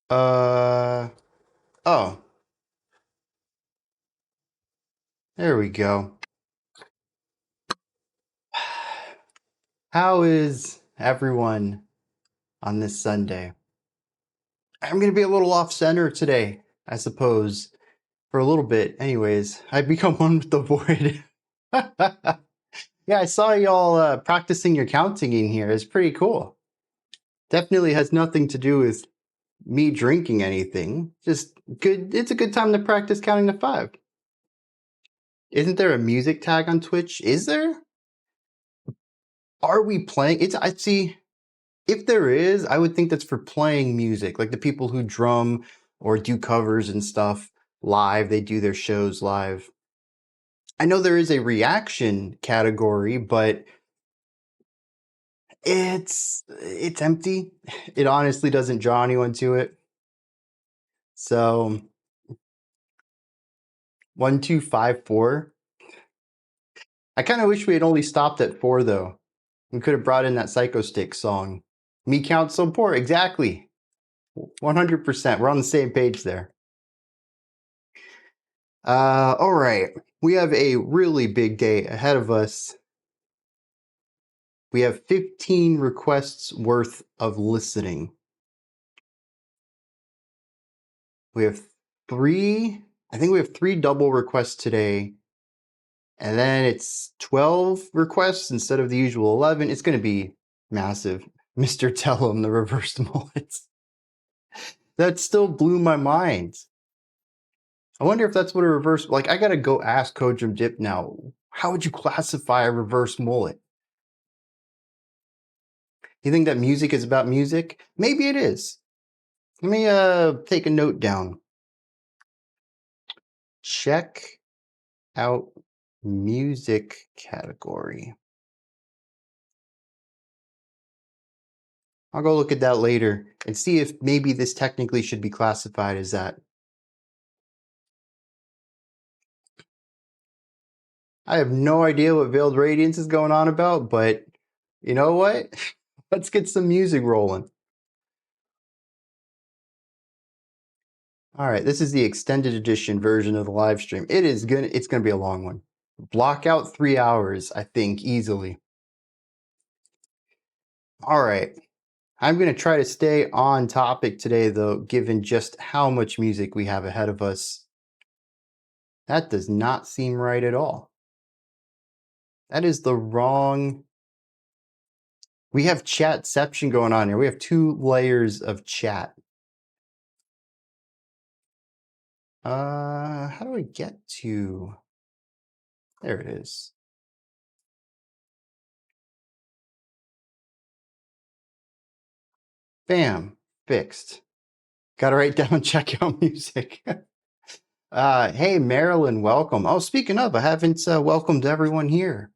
Uh, oh, there we go. How is everyone on this Sunday? I'm going to be a little off center today, I suppose, for a little bit. Anyways, I've become one with the void. Yeah, I saw y'all practicing your counting in here. It's pretty cool. Definitely has nothing to do with me drinking anything. Just good. It's a good time to practice counting to 5. Isn't there a music tag on Twitch? Is there? Are we playing? I see. If there is, I would think that's for playing music, like the people who drum or do covers and stuff live. They do their shows live. I know there is a reaction category, but it's empty. It honestly doesn't draw anyone to it. So 1, 2, 5, 4. I kind of wish we had only stopped at 4 though. We could have brought in that Psycho Stick song. Me count so poor. Exactly. 100%. We're on the same page there. All right. We have a really big day ahead of us. We have 15 requests worth of listening. We have 3, I think we have 3 double requests today. And then it's 12 requests instead of the usual 11. It's going to be massive. Mr. Tellum, the reversed mullets. That still blew my mind. I wonder if that's what a reverse, like I got to go ask Kojum Dip now. How would you classify a reverse mullet? You think that music is about music? Maybe it is. Let me take a note down. Check out music category. I'll go look at that later and see if maybe this technically should be classified as that. I have no idea what Veiled Radiance is going on about, but you know what? Let's get some music rolling. All right, this is the extended edition version of the live stream. It's gonna be a long one. Block out 3 hours, I think, easily. All right. I'm going to try to stay on topic today, though, given just how much music we have ahead of us. That does not seem right at all. That is the wrong... We have chatception going on here. We have 2 layers of chat. How do I get to... There it is. Bam. Fixed. Got to write down check out music. Hey, Marilyn, welcome. Oh, speaking of, I haven't welcomed everyone here.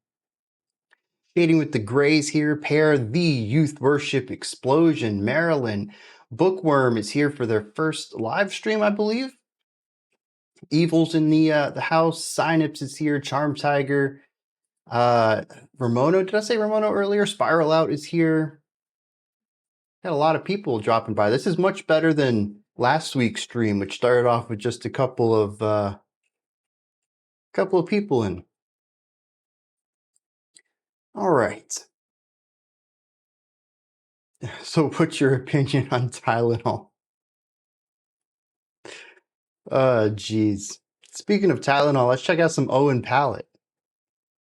Shading with the Grays here, pair the Youth Worship Explosion. Marilyn, Bookworm is here for their first live stream, I believe. Evil's in the house. Synops is here. Charm Tiger. Ramono, did I say Ramono earlier? Spiral Out is here. Got a lot of people dropping by. This is much better than last week's stream, which started off with just a couple of people in. All right. So what's your opinion on Tylenol? Geez. Speaking of Tylenol, let's check out some Owen Pallet.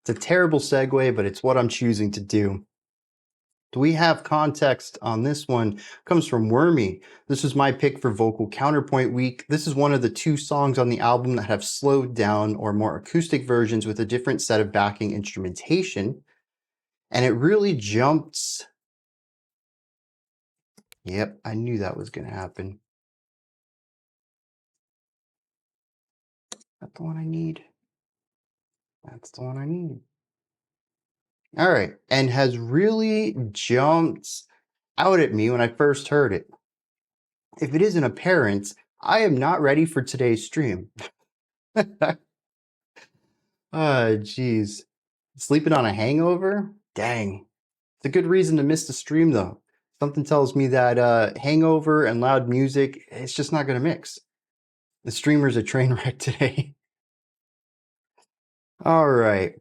It's a terrible segue, but it's what I'm choosing to do. Do we have context on this one? It comes from Wormy. This was my pick for Vocal Counterpoint Week. This is one of the 2 songs on the album that have slowed down or more acoustic versions with a different set of backing instrumentation. And it really jumps. Yep, I knew that was going to happen. That's the one I need. That's the one I need. All right, and has really jumped out at me when I first heard it. If it isn't apparent, I am not ready for today's stream. Geez. Sleeping on a hangover? Dang. It's a good reason to miss the stream, though. Something tells me that hangover and loud music, it's just not going to mix. The streamer's a train wreck today. All right.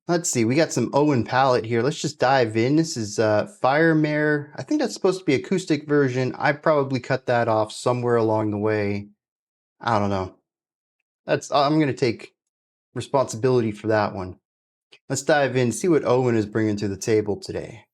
Let's see. We got some Owen Pallet here. Let's just dive in. This is Fire-Mare. I think that's supposed to be acoustic version. I probably cut that off somewhere along the way. I don't know. I'm going to take responsibility for that one. Let's dive in, see what Owen is bringing to the table today.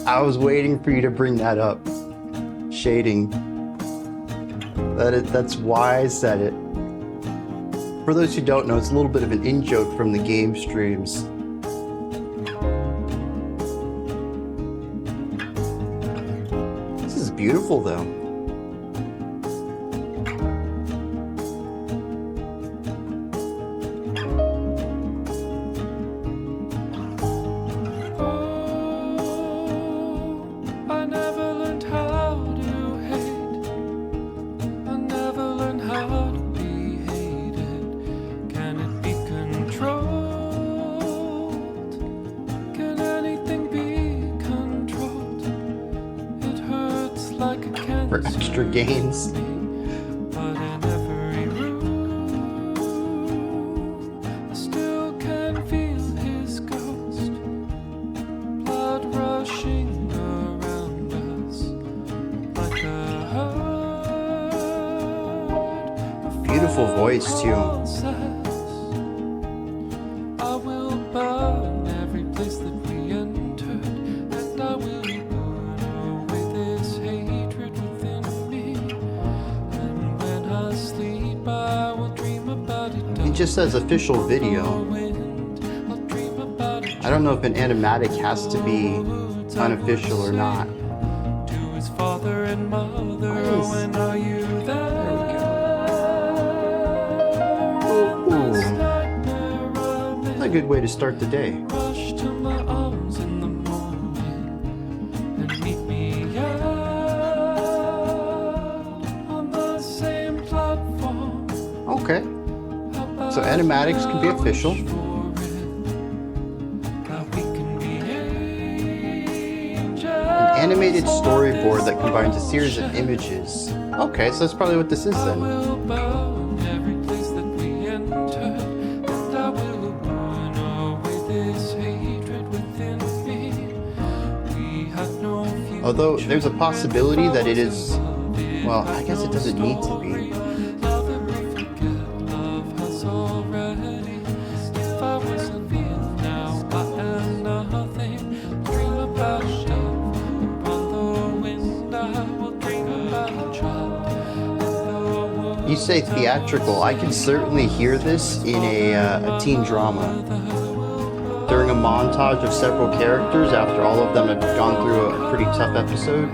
I was waiting for you to bring that up. Shading. That's why I said it. For those who don't know, it's a little bit of an in-joke from the game streams. This is beautiful, though. For extra gains. Beautiful voice too. It just says official video. I don't know if an animatic has to be unofficial or not. That's a good way to start the day. Okay. So animatics can be official. An animated storyboard that combines a series of images. Okay, so that's probably what this is then. Although there's a possibility that it is, well, I guess it doesn't need to be. You say theatrical. I can certainly hear this in a teen drama. During a montage of several characters after all of them have gone through a pretty tough episode.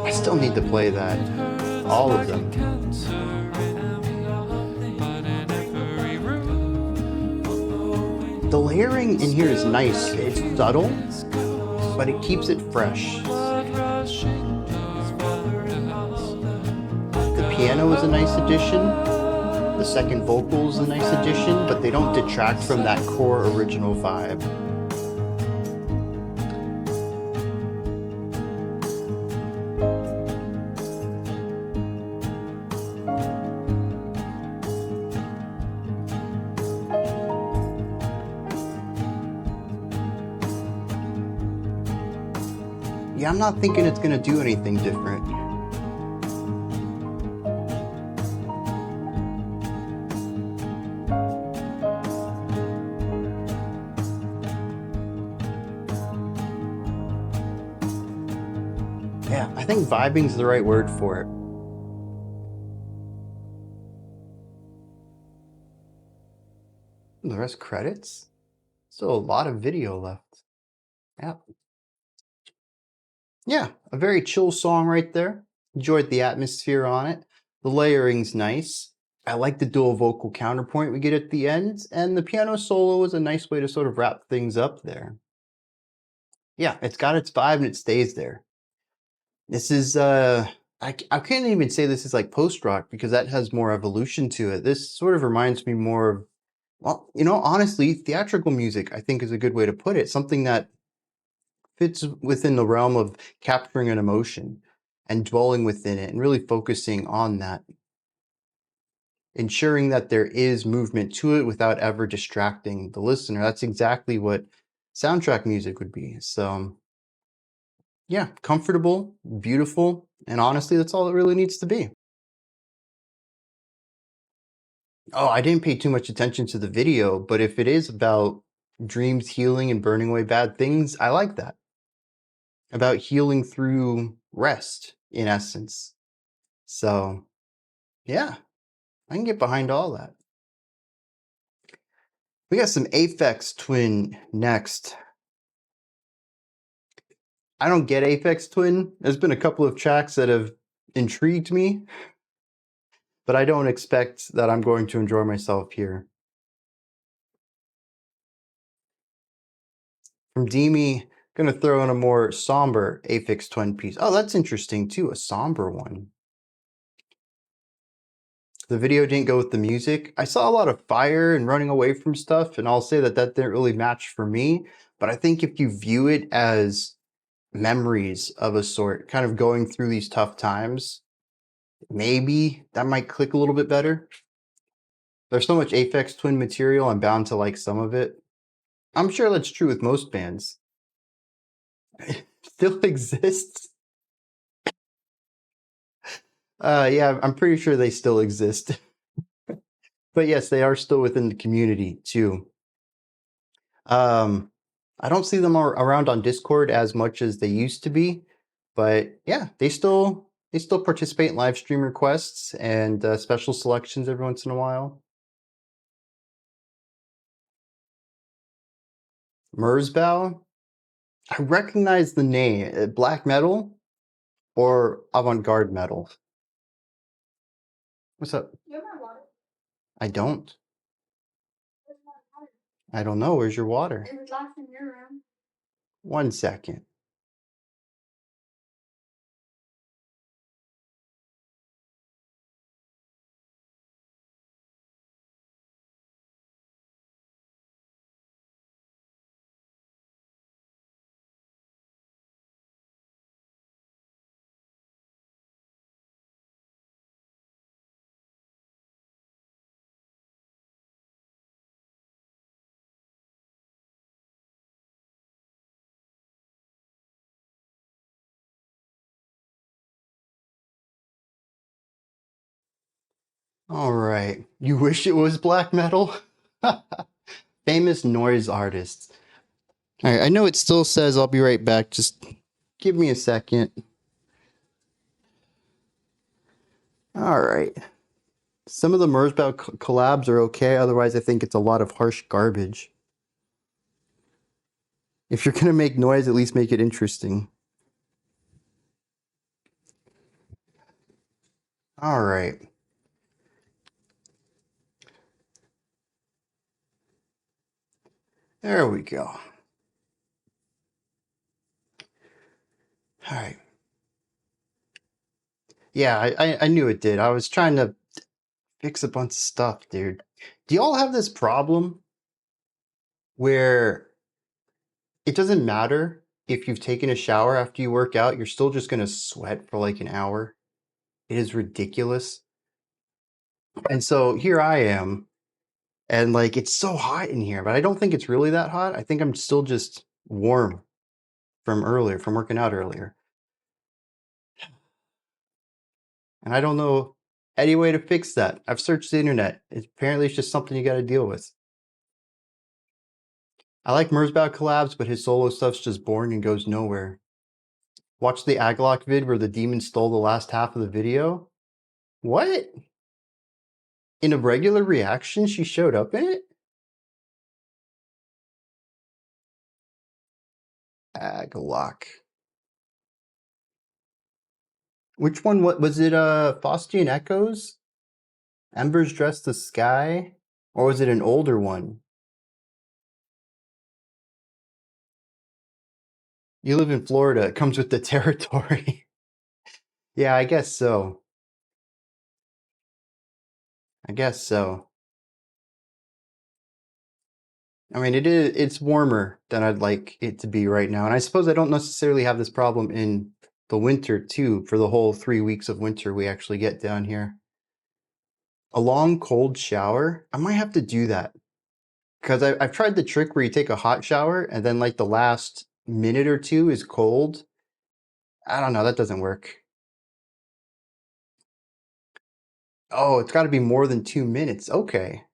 I still need to play that. All of them. The layering in here is nice. It's subtle, but it keeps it fresh. The piano is a nice addition. The second vocal is a nice addition, but they don't detract from that core original vibe. Yeah, I'm not thinking it's gonna do anything different. Yeah, I think vibing's the right word for it. The rest credits? Still a lot of video left. Yeah. Yeah, a very chill song right there. Enjoyed the atmosphere on it. The layering's nice. I like the dual vocal counterpoint we get at the end, and the piano solo is a nice way to sort of wrap things up there. Yeah, it's got its vibe and it stays there. This is, I can't even say this is like post-rock because that has more evolution to it. This sort of reminds me more of, well, honestly, theatrical music, I think is a good way to put it. Something that fits within the realm of capturing an emotion and dwelling within it and really focusing on that, ensuring that there is movement to it without ever distracting the listener. That's exactly what soundtrack music would be. So, yeah, comfortable, beautiful, and honestly, that's all it really needs to be. Oh, I didn't pay too much attention to the video, but if it is about dreams healing and burning away bad things, I like that. About healing through rest, in essence. So, yeah, I can get behind all that. We got some Aphex Twin next. I don't get Aphex Twin. There's been a couple of tracks that have intrigued me, but I don't expect that I'm going to enjoy myself here. From Demi, gonna throw in a more somber Aphex Twin piece. Oh, that's interesting too, a somber one. The video didn't go with the music. I saw a lot of fire and running away from stuff, and I'll say that didn't really match for me. But I think if you view it as memories of a sort, kind of going through these tough times, maybe that might click a little bit better. There's so much Aphex Twin material, I'm bound to like some of it. I'm sure that's true with most bands. Still exists? Yeah, I'm pretty sure they still exist. But yes, they are still within the community too. I don't see them around on Discord as much as they used to be, but yeah, they still participate in live stream requests and special selections every once in a while. Merzbow, I recognize the name. Black metal or avant-garde metal? What's up? You have my water? I don't. I don't know. Where's your water? In the glass in your room. 1 second. All right. You wish it was black metal? Famous noise artists. All right, I know it still says I'll be right back. Just give me a second. All right. Some of the Merzbow collabs are okay. Otherwise, I think it's a lot of harsh garbage. If you're going to make noise, at least make it interesting. All right. There we go. All right. Yeah, I knew it did. I was trying to fix a bunch of stuff, dude. Do y'all have this problem where it doesn't matter if you've taken a shower after you work out, you're still just going to sweat for like an hour? It is ridiculous. And so here I am, and like it's so hot in here, but I don't think it's really that hot. I think I'm still just warm from earlier, from working out earlier. And I don't know any way to fix that. I've searched the internet. Apparently it's just something you got to deal with. I like Merzbow collabs, but his solo stuff's just boring and goes nowhere. Watch the Aglock vid where the demon stole the last half of the video. What? In a regular reaction, she showed up in it? Glock. Which one? What was it? Faustian Echoes? Embers Dress the Sky? Or was it an older one? You live in Florida. It comes with the territory. Yeah, I guess so. I guess so. I mean, it's warmer than I'd like it to be right now. And I suppose I don't necessarily have this problem in the winter, too, for the whole 3 weeks of winter we actually get down here. A long, cold shower? I might have to do that. Because I've tried the trick where you take a hot shower and then, like, the last minute or two is cold. I don't know. That doesn't work. Oh, it's got to be more than 2 minutes. Okay.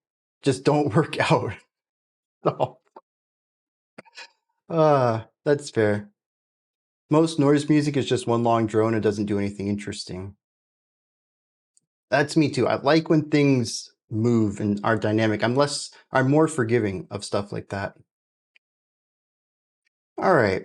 Just don't work out. Oh. That's fair. Most noise music is just one long drone and doesn't do anything interesting. That's me too. I like when things move and are dynamic. I'm more forgiving of stuff like that. All right.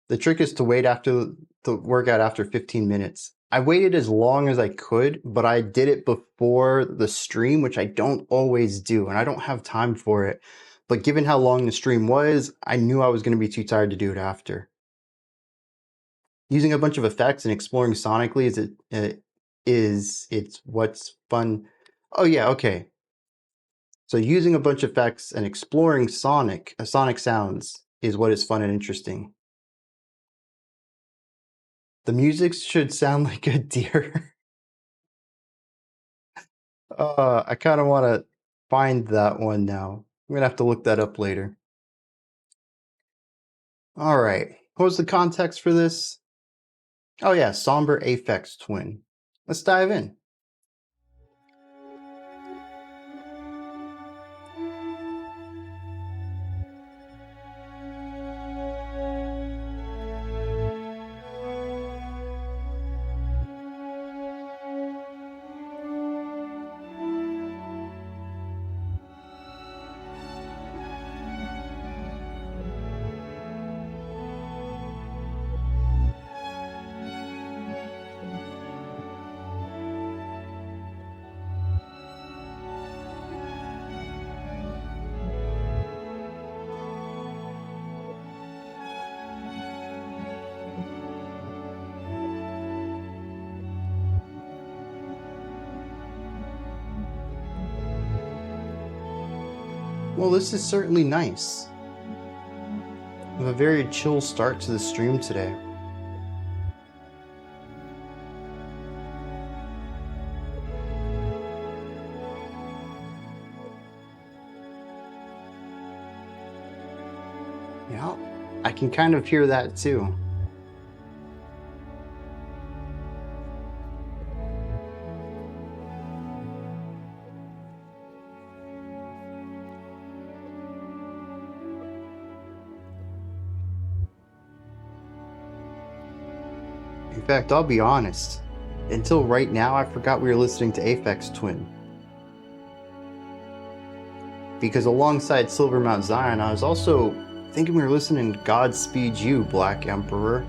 The trick is to wait after the workout after 15 minutes. I waited as long as I could, but I did it before the stream, which I don't always do, and I don't have time for it. But given how long the stream was, I knew I was going to be too tired to do it after. Using a bunch of effects and exploring sonically it's what's fun. Oh yeah, okay. So using a bunch of effects and exploring sonic sounds is what is fun and interesting. The music should sound like a deer. I kind of want to find that one now. I'm gonna have to look that up later. All right. What was the context for this? Oh yeah, somber Aphex twin. Let's dive in. Well, this is certainly nice. We have a very chill start to the stream today. Yeah, I can kind of hear that too. In fact, I'll be honest. Until right now, I forgot we were listening to Aphex Twin. Because alongside Silver Mount Zion, I was also thinking we were listening to Godspeed You, Black Emperor.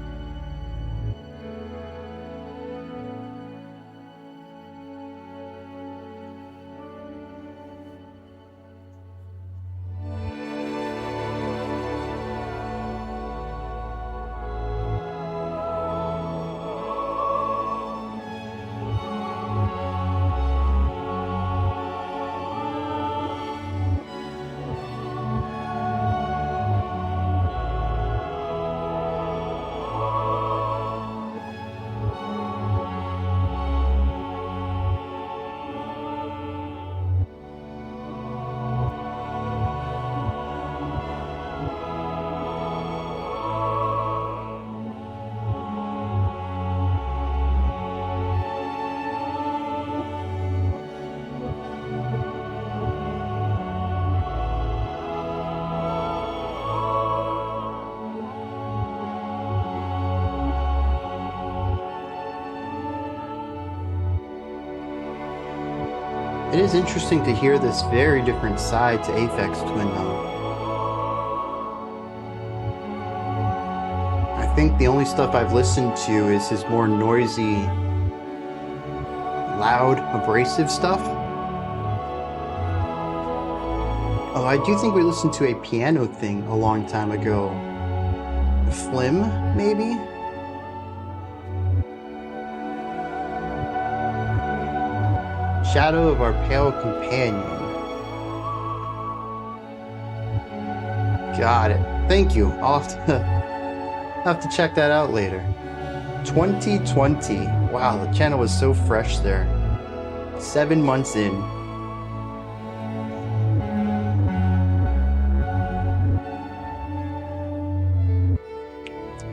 It is interesting to hear this very different side to Aphex Twin though. think the only stuff I've listened to is his more noisy, loud, abrasive stuff. Oh, I do think we listened to a piano thing a long time ago. Flim, maybe? Shadow of Our Pale Companion. Got it. Thank you. I'll have to check that out later. 2020. Wow, the channel was so fresh there. 7 months in.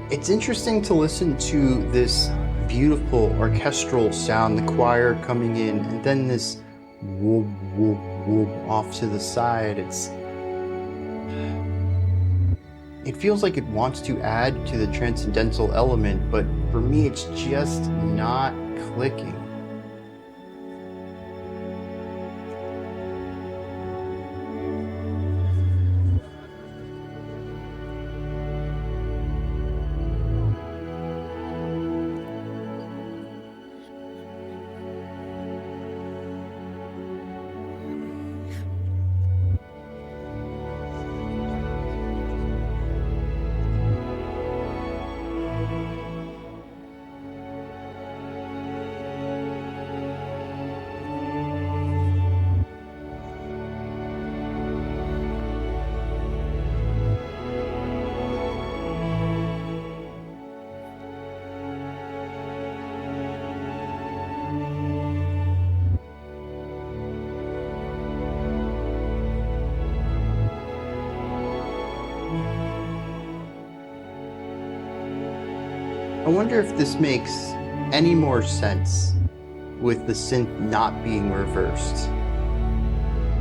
It's interesting to listen to this beautiful orchestral sound, the choir coming in, and then this whoop, whoop, whoop off to the side. It feels like it wants to add to the transcendental element, but for me it's just not clicking. I wonder if this makes any more sense with the synth not being reversed.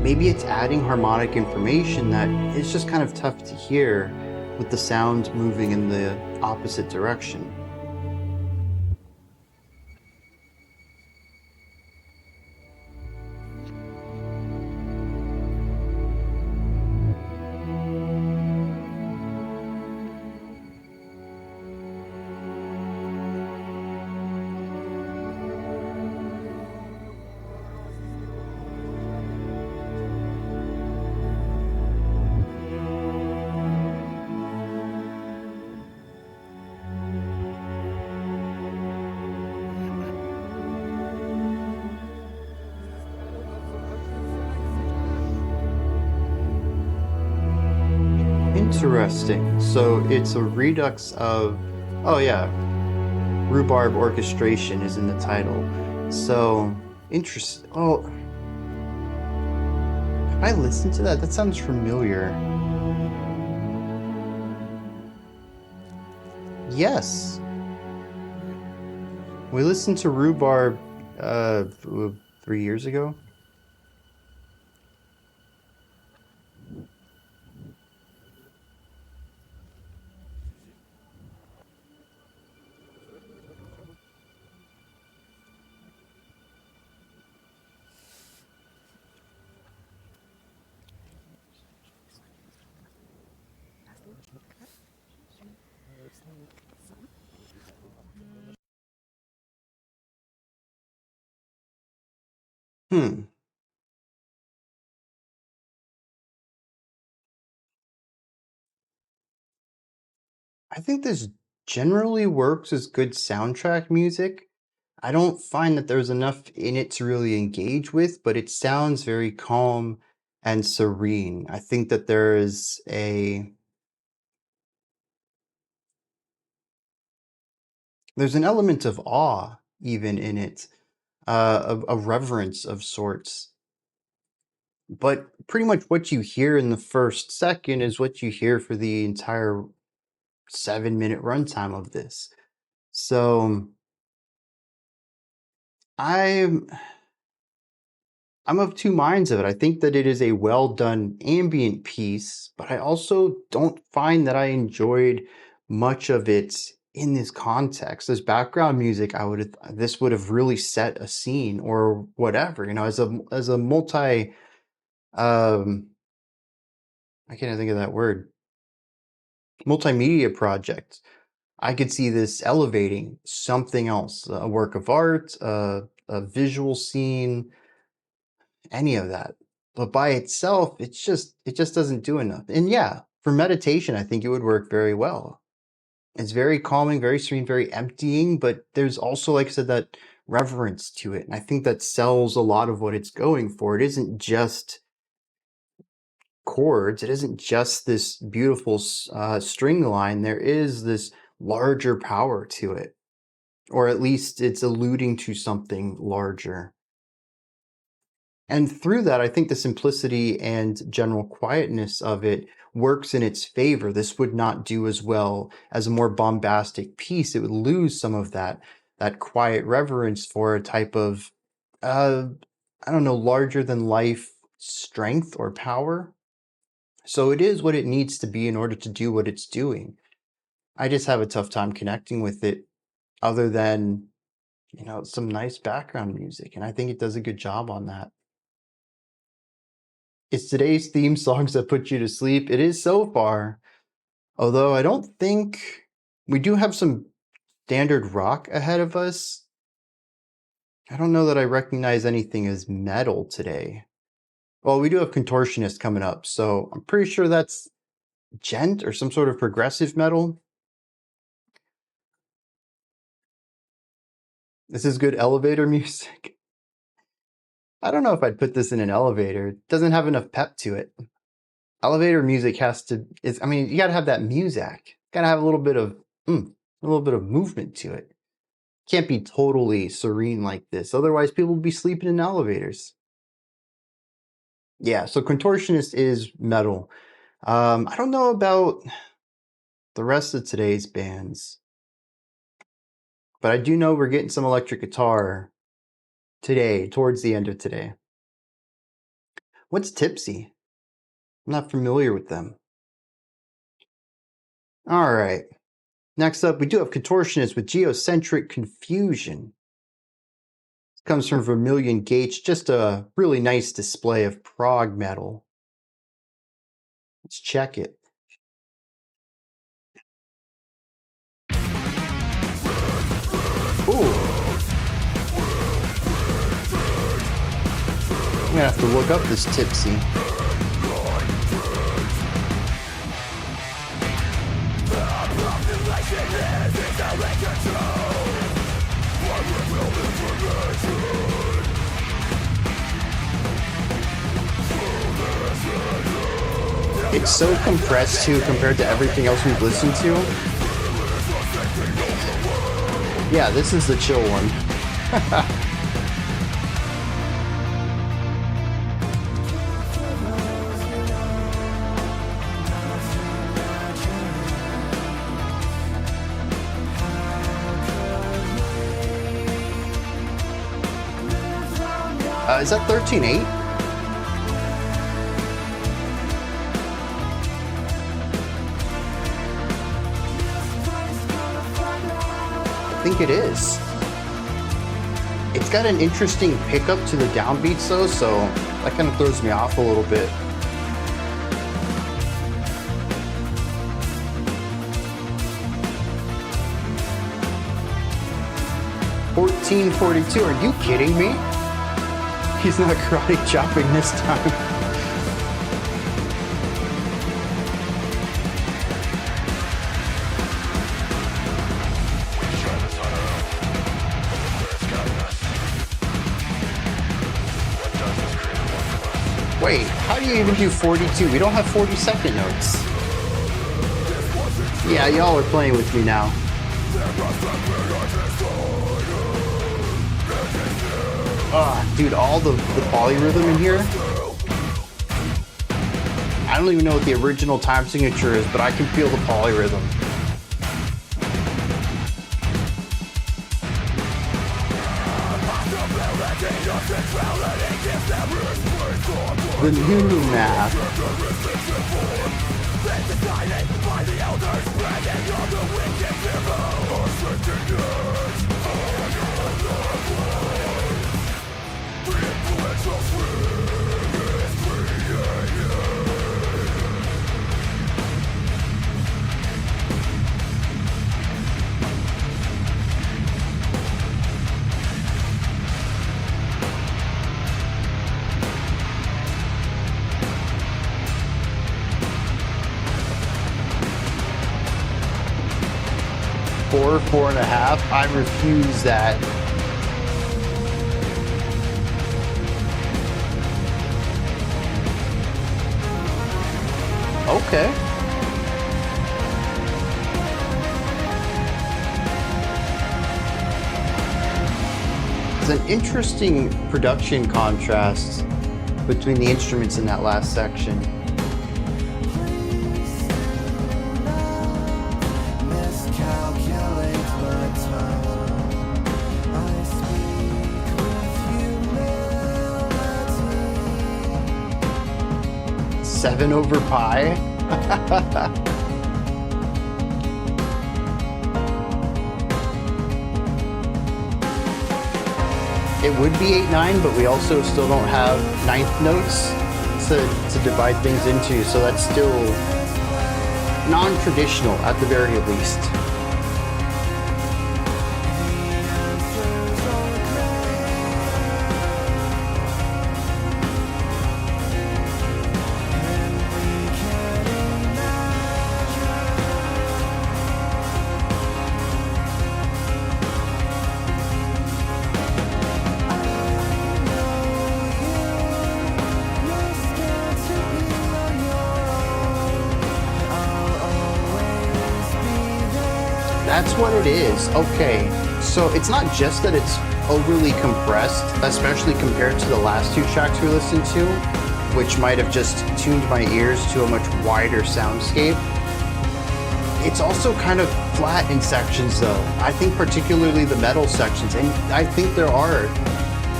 Maybe it's adding harmonic information that is just kind of tough to hear with the sounds moving in the opposite direction. Interesting. So it's a redux of, oh yeah, Rhubarb orchestration is in the title. So interesting. Oh, have I listened to that? That sounds familiar. Yes. We listened to Rhubarb 3 years ago. Hmm. I think this generally works as good soundtrack music. I don't find that there's enough in it to really engage with, but it sounds very calm and serene. I think that there's an element of awe even in it, a reverence of sorts. But pretty much what you hear in the first second is what you hear for the entire 7-minute runtime of this. So I'm I'm of two minds of it. I think that it is a well done ambient piece, but I also don't find that I enjoyed much of it in this context. As background music, this would have really set a scene or whatever, as a multi I can't think of that word. Multimedia project. I could see this elevating something else, a work of art, a visual scene, any of that. But by itself, it just doesn't do enough. And yeah, for meditation, I think it would work very well. It's very calming, very serene, very emptying, but there's also, like I said, that reverence to it. And I think that sells a lot of what it's going for. It isn't just chords. It isn't just this beautiful string line. There is this larger power to it, or at least it's alluding to something larger. And through that, I think the simplicity and general quietness of it works in its favor. This would not do as well as a more bombastic piece. It would lose some of that quiet reverence for a type of, I don't know, larger than life strength or power. So it is what it needs to be in order to do what it's doing. I just have a tough time connecting with it other than, some nice background music. And I think it does a good job on that. It's today's theme songs that put you to sleep. It is so far. Although I don't think we do have some standard rock ahead of us. I don't know that I recognize anything as metal today. Well, we do have Contortionist coming up, so I'm pretty sure that's gent or some sort of progressive metal. This is good elevator music. I don't know if I'd put this in an elevator. It doesn't have enough pep to it. Elevator music you gotta have that music. Gotta have a little bit of movement to it. Can't be totally serene like this. Otherwise, people would be sleeping in elevators. Yeah, so Contortionist is metal. I don't know about the rest of today's bands, but I do know we're getting some electric guitar today, towards the end of today. What's Tipsy? I'm not familiar with them. All right. Next up, we do have Contortionist with Geocentric Confusion. This comes from Vermilion Gates, just a really nice display of prog metal. Let's check it. Ooh. I'm gonna have to look up this Tipsy. It's so compressed too compared to everything else we've listened to. Yeah, this is the chill one. Is that 13/8? I think it is. It's got an interesting pickup to the downbeats though, so that kind of throws me off a little bit. $14.42, are you kidding me? He's not karate chopping this time. Wait, how do you even do 42? We don't have 42nd notes. Yeah, y'all are playing with me now. Dude, all the polyrhythm in here. I don't even know what the original time signature is, but I can feel the polyrhythm. The new math. 4.5. I refuse that. Okay. It's an interesting production contrast between the instruments in that last section. Seven over pi. It would be 8/9, but we also still don't have ninth notes to divide things into, so that's still non-traditional at the very least. That's what it is. Okay, so it's not just that it's overly compressed, especially compared to the last two tracks we listened to, which might have just tuned my ears to a much wider soundscape. It's also kind of flat in sections though. I think particularly the metal sections, and I think there are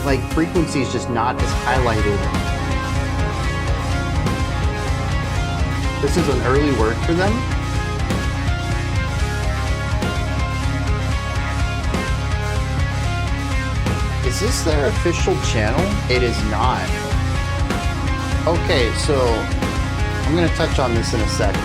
like frequencies just not as highlighted. This is an early work for them. Is this their official channel? It is not. Okay, so I'm gonna touch on this in a second.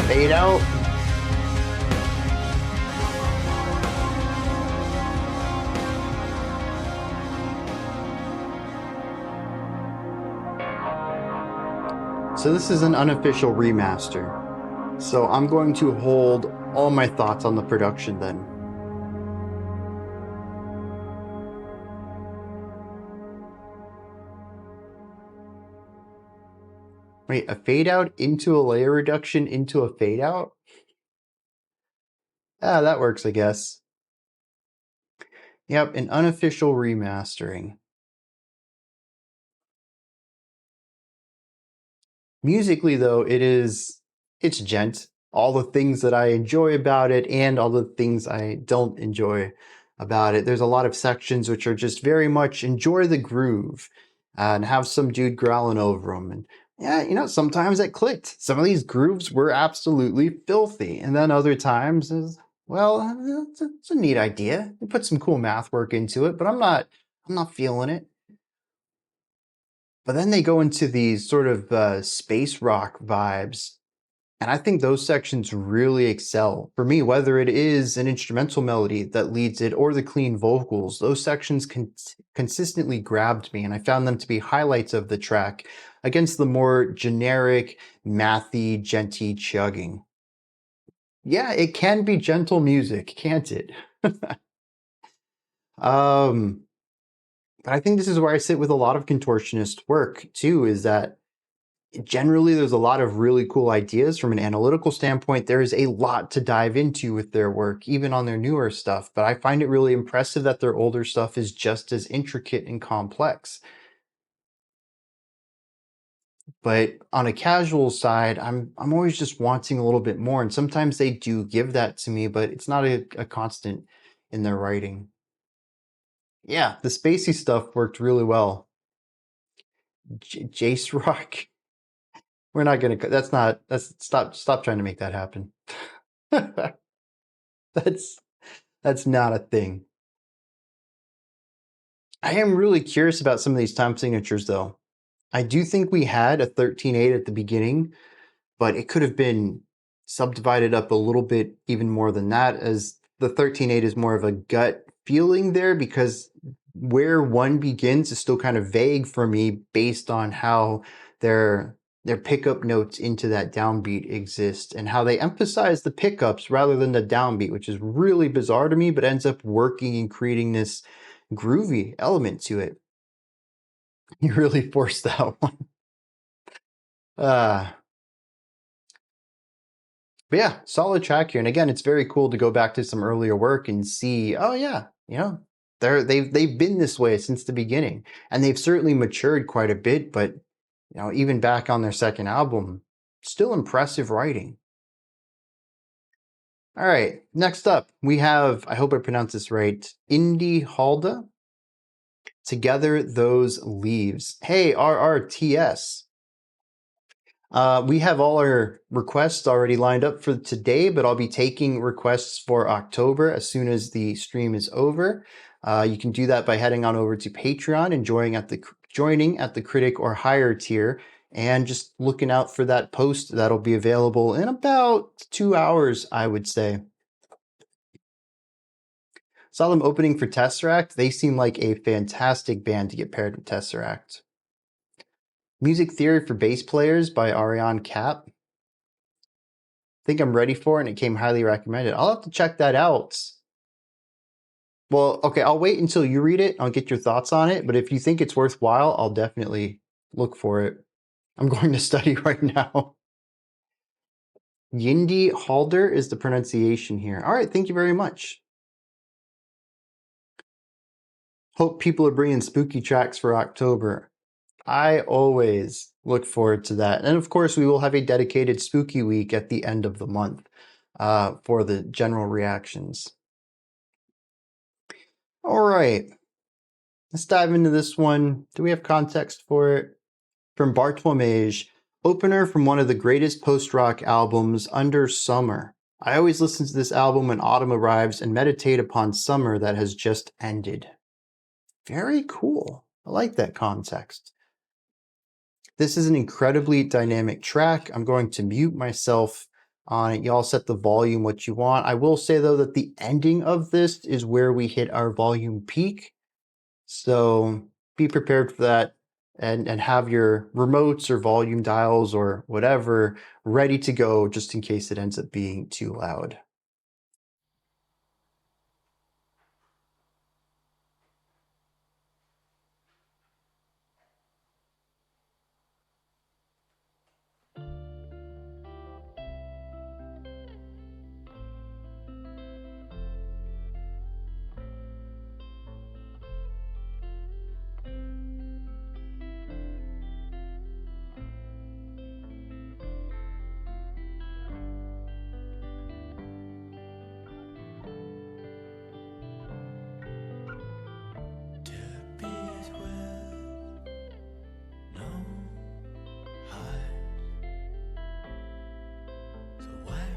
Fade out. So this is an unofficial remaster. So I'm going to hold all my thoughts on the production then. Wait, a fade out into a layer reduction into a fade out? Ah, that works, I guess. Yep, an unofficial remastering. Musically, though, it's gent. All the things that I enjoy about it and all the things I don't enjoy about it. There's a lot of sections which are just very much enjoy the groove and have some dude growling over them. And yeah, you know, sometimes it clicked. Some of these grooves were absolutely filthy. And then other times is, well, it's a neat idea. They put some cool math work into it, but I'm not feeling it. But then they go into these sort of space rock vibes. And I think those sections really excel. For me, whether it is an instrumental melody that leads it or the clean vocals, those sections consistently grabbed me, and I found them to be highlights of the track against the more generic, mathy, genty chugging. Yeah, it can be gentle music, can't it? But I think this is where I sit with a lot of Contortionist work too, is that generally there's a lot of really cool ideas from an analytical standpoint. There is a lot to dive into with their work, even on their newer stuff, but I find it really impressive that their older stuff is just as intricate and complex. But on a casual side, I'm always just wanting a little bit more, and sometimes they do give that to me, but it's not a constant in their writing. Yeah, the spacey stuff worked really well. Jace Rock. We're not gonna. That's stop trying to make that happen. That's not a thing. I am really curious about some of these time signatures though. I do think we had a 13.8 at the beginning, but it could have been subdivided up a little bit even more than that, as the 13.8 is more of a gut feeling there, because where one begins is still kind of vague for me based on how their pickup notes into that downbeat exist and how they emphasize the pickups rather than the downbeat, which is really bizarre to me, but ends up working and creating this groovy element to it. You really forced that one. But yeah, solid track here. And again, it's very cool to go back to some earlier work and see, oh yeah, they've been this way since the beginning. And they've certainly matured quite a bit, but even back on their second album, still impressive writing. All right, next up, we have, I hope I pronounced this right, Yndi Halda. Together Those Leaves. Hey, RRTS. We have all our requests already lined up for today, but I'll be taking requests for October as soon as the stream is over. You can do that by heading on over to Patreon and joining at the critic or higher tier, and just looking out for that post that'll be available in about 2 hours, I would say. Saw them opening for Tesseract. They seem like a fantastic band to get paired with Tesseract. Music Theory for Bass Players by Ariane Cap. Think I'm ready for it, and it came highly recommended. I'll have to check that out. Well, okay, I'll wait until you read it. I'll get your thoughts on it. But if you think it's worthwhile, I'll definitely look for it. I'm going to study right now. Yndi Halder is the pronunciation here. All right, thank you very much. Hope people are bringing spooky tracks for October. I always look forward to that. And of course, we will have a dedicated spooky week at the end of the month for the general reactions. All right. Let's dive into this one. Do we have context for it? From Bartolomej, opener from one of the greatest post-rock albums, Under Summer. I always listen to this album when autumn arrives and meditate upon summer that has just ended. Very cool. I like that context. This is an incredibly dynamic track. I'm going to mute myself on it. Y'all set the volume what you want. I will say, though, that the ending of this is where we hit our volume peak. So be prepared for that, and have your remotes or volume dials or whatever ready to go just in case it ends up being too loud.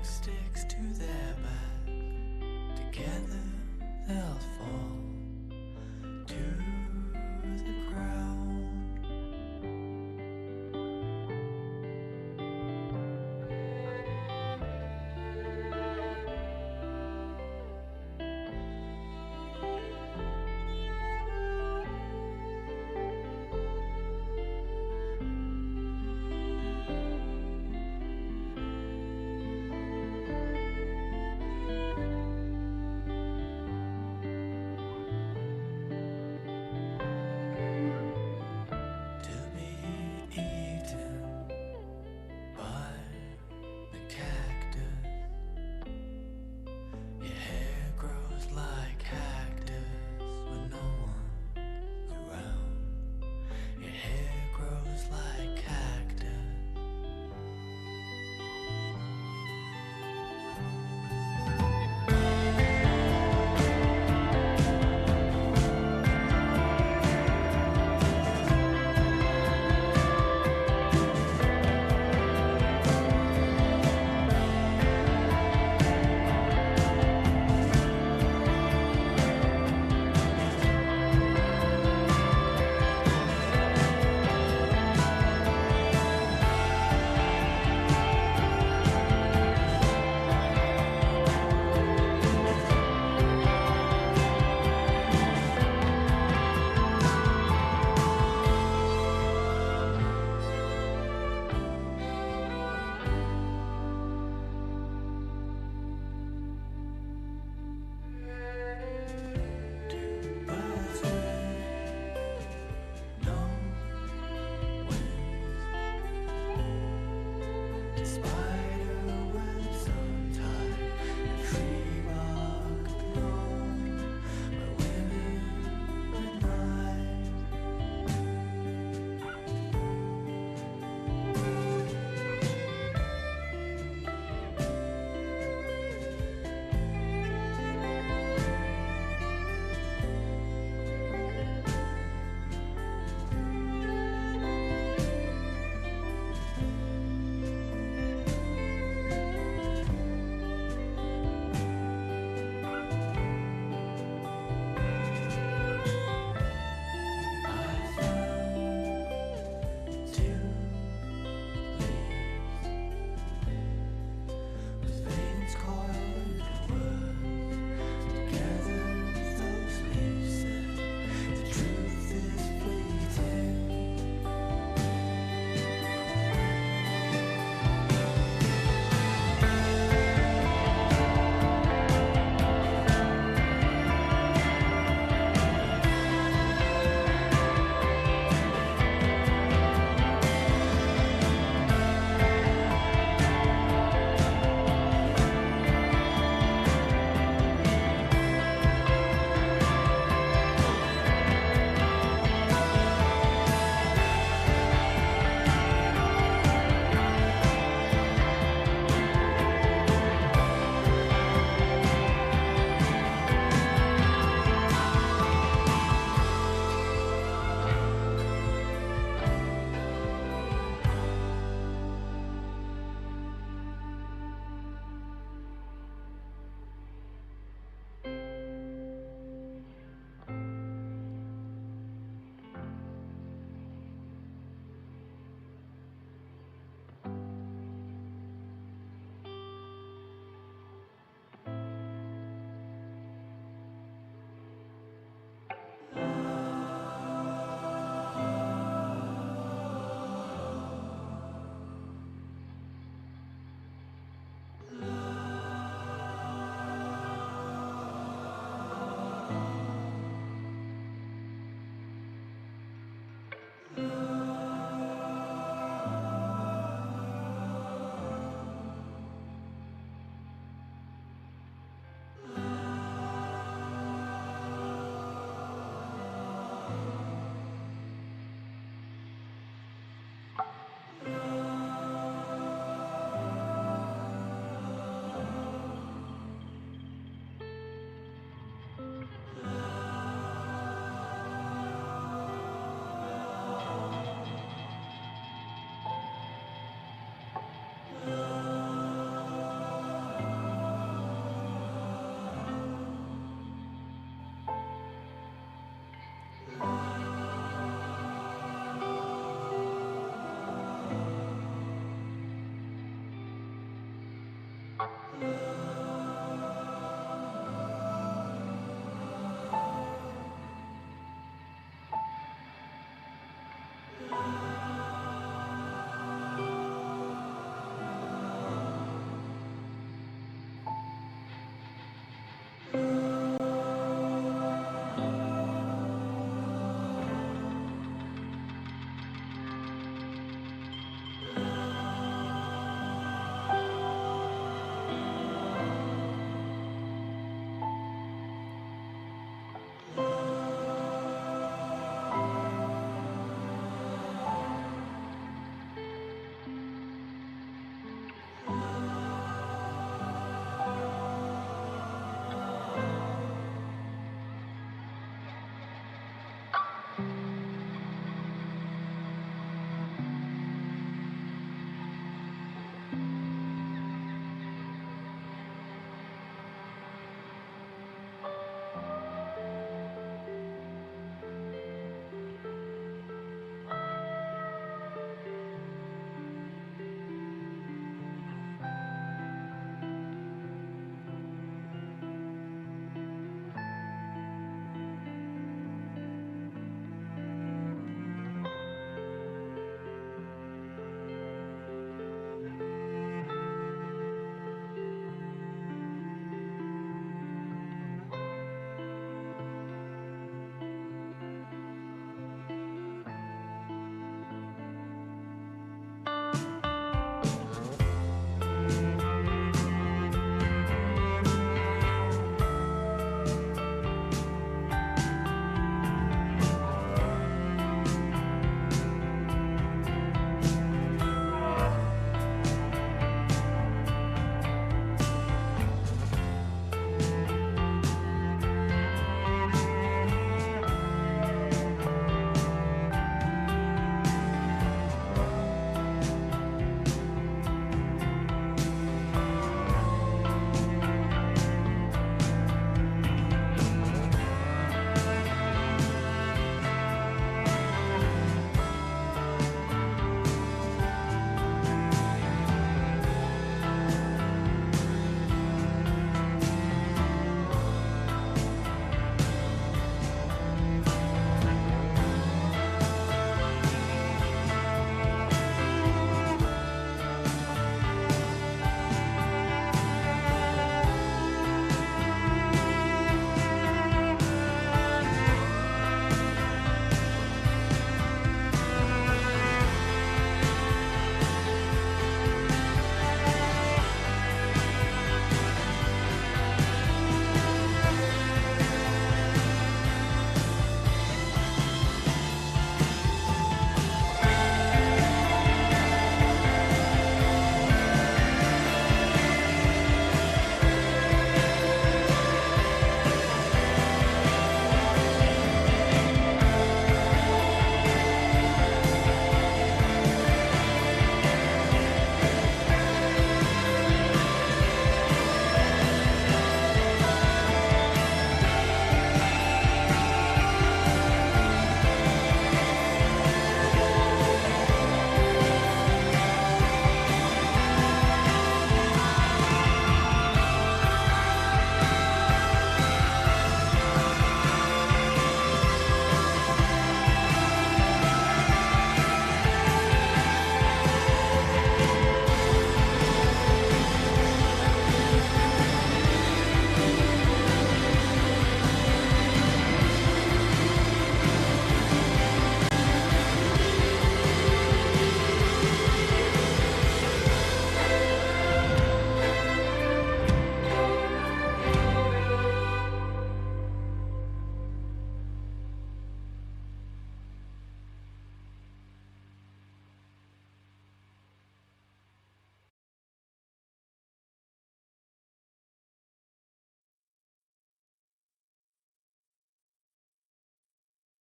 Sticks to their back, together they'll fall to the ground.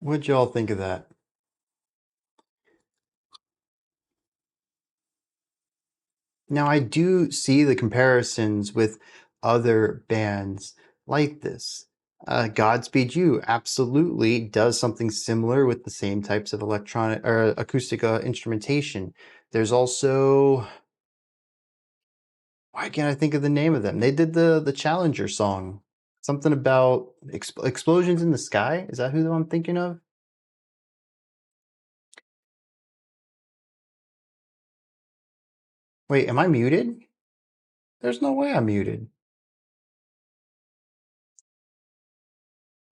What'd y'all think of that? Now, I do see the comparisons with other bands like this. Godspeed You absolutely does something similar with the same types of electronic or acoustic instrumentation. There's also Why can't I think of the name of them? They did the Challenger song. Something about explosions in the sky. Is that who I'm thinking of? Wait, am I muted? There's no way I'm muted.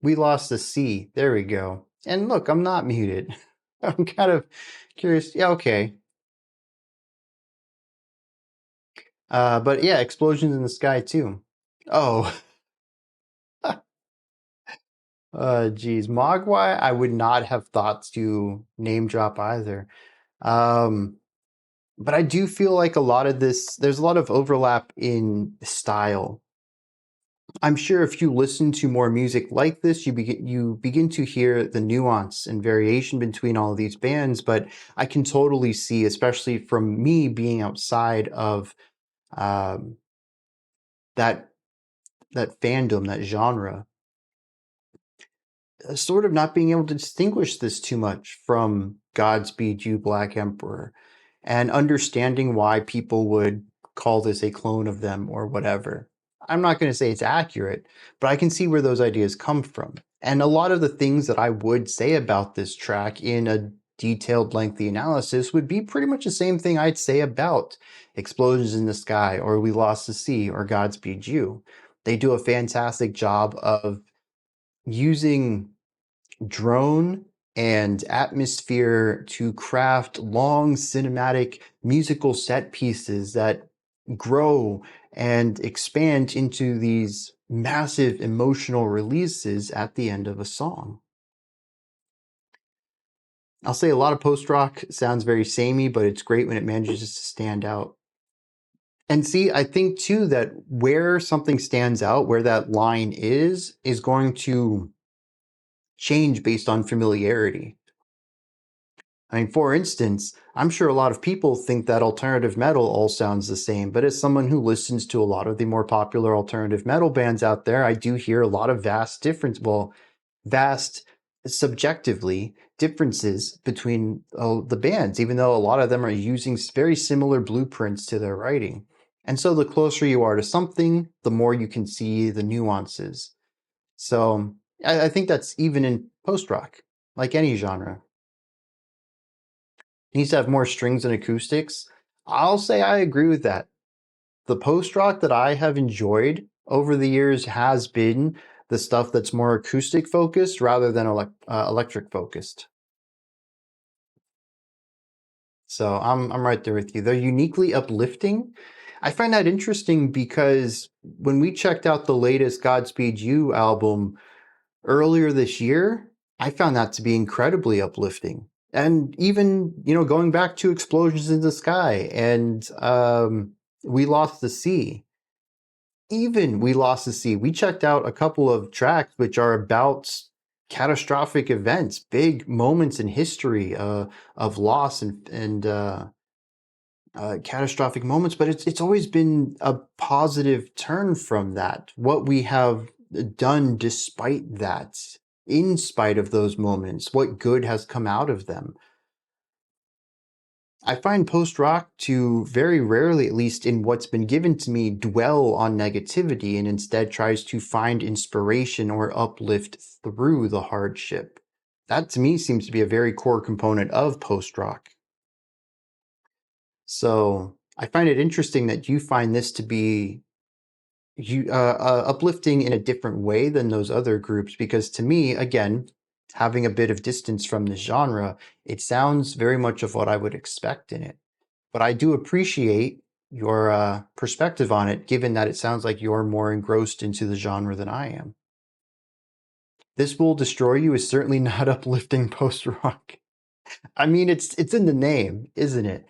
We lost the C. There we go. And look, I'm not muted. I'm kind of curious. Yeah, okay. But yeah, explosions in the sky too. Oh, geez, Mogwai, I would not have thought to name drop either. Um, but I do feel like a lot of this, there's a lot of overlap in style. I'm sure if you listen to more music like this, you begin to hear the nuance and variation between all of these bands. But I can totally see, especially from me being outside of um, that that fandom, that genre, sort of not being able to distinguish this too much from Godspeed You, Black Emperor, and understanding why people would call this a clone of them or whatever. I'm not going to say it's accurate, but I can see where those ideas come from. And a lot of the things that I would say about this track in a detailed, lengthy analysis would be pretty much the same thing I'd say about Explosions in the Sky or We Lost the Sea or Godspeed You. They do a fantastic job of using drone and atmosphere to craft long cinematic musical set pieces that grow and expand into these massive emotional releases at the end of a song. I'll say a lot of post rock sounds very samey, but it's great when it manages to stand out. And see, I think too that where something stands out, where that line is going to change based on familiarity. I mean, for instance, I'm sure a lot of people think that alternative metal all sounds the same, but as someone who listens to a lot of the more popular alternative metal bands out there, I do hear a lot of vast subjectively differences between the bands, even though a lot of them are using very similar blueprints to their writing. And so the closer you are to something, the more you can see the nuances. So I think that's even in post rock, like any genre. Needs to have more strings and acoustics. I'll say I agree with that. The post rock that I have enjoyed over the years has been the stuff that's more acoustic focused rather than electric focused. So I'm right there with you. They're uniquely uplifting. I find that interesting because when we checked out the latest Godspeed You album earlier this year, I found that to be incredibly uplifting. And even, going back to Explosions in the Sky and We Lost the Sea, even We Lost the Sea, we checked out a couple of tracks which are about catastrophic events, big moments in history of loss and catastrophic moments, but it's always been a positive turn from that. What we have done despite that, in spite of those moments, what good has come out of them. I find post rock to very rarely, at least in what's been given to me, dwell on negativity and instead tries to find inspiration or uplift through the hardship. That to me seems to be a very core component of post rock. So I find it interesting that you find this to be uplifting in a different way than those other groups, because to me, again, having a bit of distance from the genre, it sounds very much of what I would expect in it. But I do appreciate your perspective on it, given that it sounds like you're more engrossed into the genre than I am. This Will Destroy You is certainly not uplifting post rock. I mean, it's in the name, isn't it?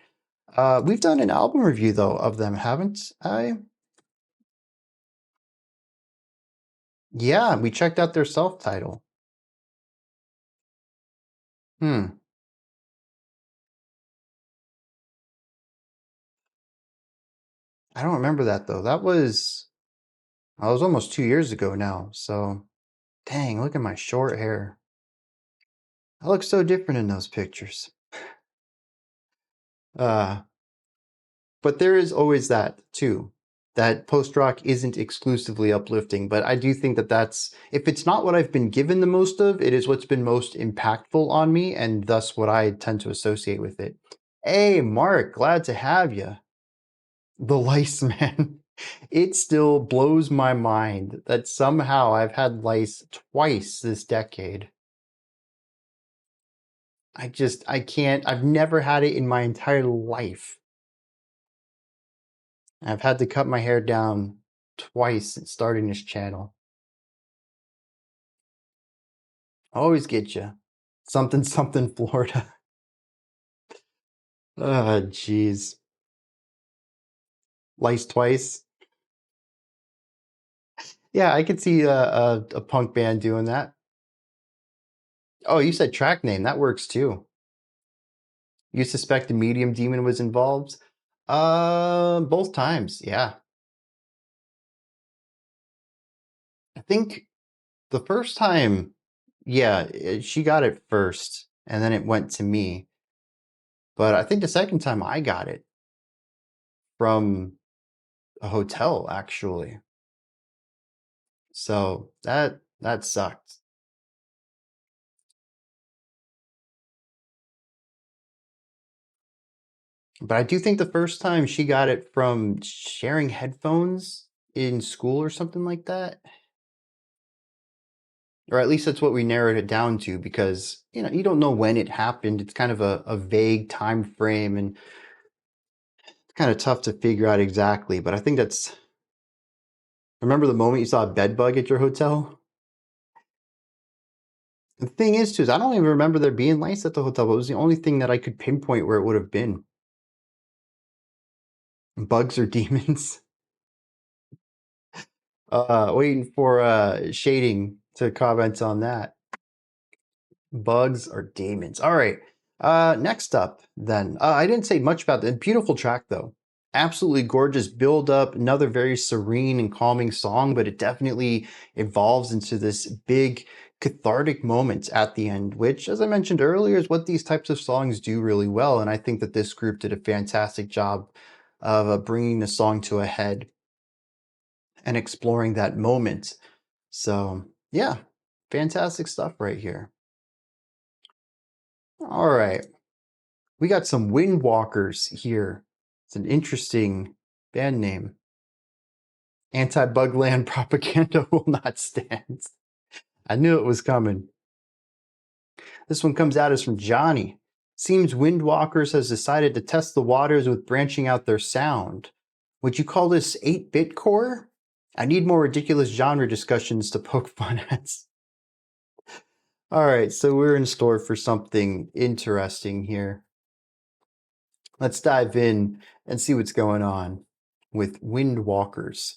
We've done an album review though of them, haven't I? Yeah, we checked out their self-title. Hmm. I don't remember that though. That was almost 2 years ago now. So, dang, look at my short hair. I look so different in those pictures. Uh, but there is always that too. that post-rock isn't exclusively uplifting, but I do think that that's, if it's not what I've been given the most of, it is what's been most impactful on me, and thus what I tend to associate with it. Hey, Mark, glad to have you. The lice, man. It still blows my mind that somehow I've had lice twice this decade. I can't, I've never had it in my entire life. I've had to cut my hair down twice since starting this channel. Always get you. Something, something, Florida. Oh, jeez. Lice twice. Yeah, I could see a punk band doing that. Oh, you said track name. That works too. You suspect the medium demon was involved? Both times, yeah. I think the first time, yeah, she got it first, and then it went to me. But I think the second time I got it from a hotel, actually. So that sucked. But I do think the first time she got it from sharing headphones in school or something like that. Or at least that's what we narrowed it down to, because you know, you don't know when it happened. It's kind of a vague time frame, and it's kind of tough to figure out exactly. But I think that's, remember the moment you saw a bed bug at your hotel? The thing is, too, is I don't even remember there being lice at the hotel, but it was the only thing that I could pinpoint where it would have been. Bugs or demons? Waiting for Shading to comment on that. Bugs or demons. All right. Next up, then. I didn't say much about the beautiful track, though. Absolutely gorgeous build up. Another very serene and calming song, but it definitely evolves into this big cathartic moment at the end, which, as I mentioned earlier, is what these types of songs do really well. And I think that this group did a fantastic job of bringing the song to a head and exploring that moment. So, yeah, fantastic stuff right here. All right. We got some Windwalkers here. It's an interesting band name. Anti-Bugland propaganda will not stand. I knew it was coming. This one comes at us from Johnny. Seems Windwalkers has decided to test the waters with branching out their sound. Would you call this 8-bit core? I need more ridiculous genre discussions to poke fun at. All right, so we're in store for something interesting here. Let's dive in and see what's going on with Windwalkers.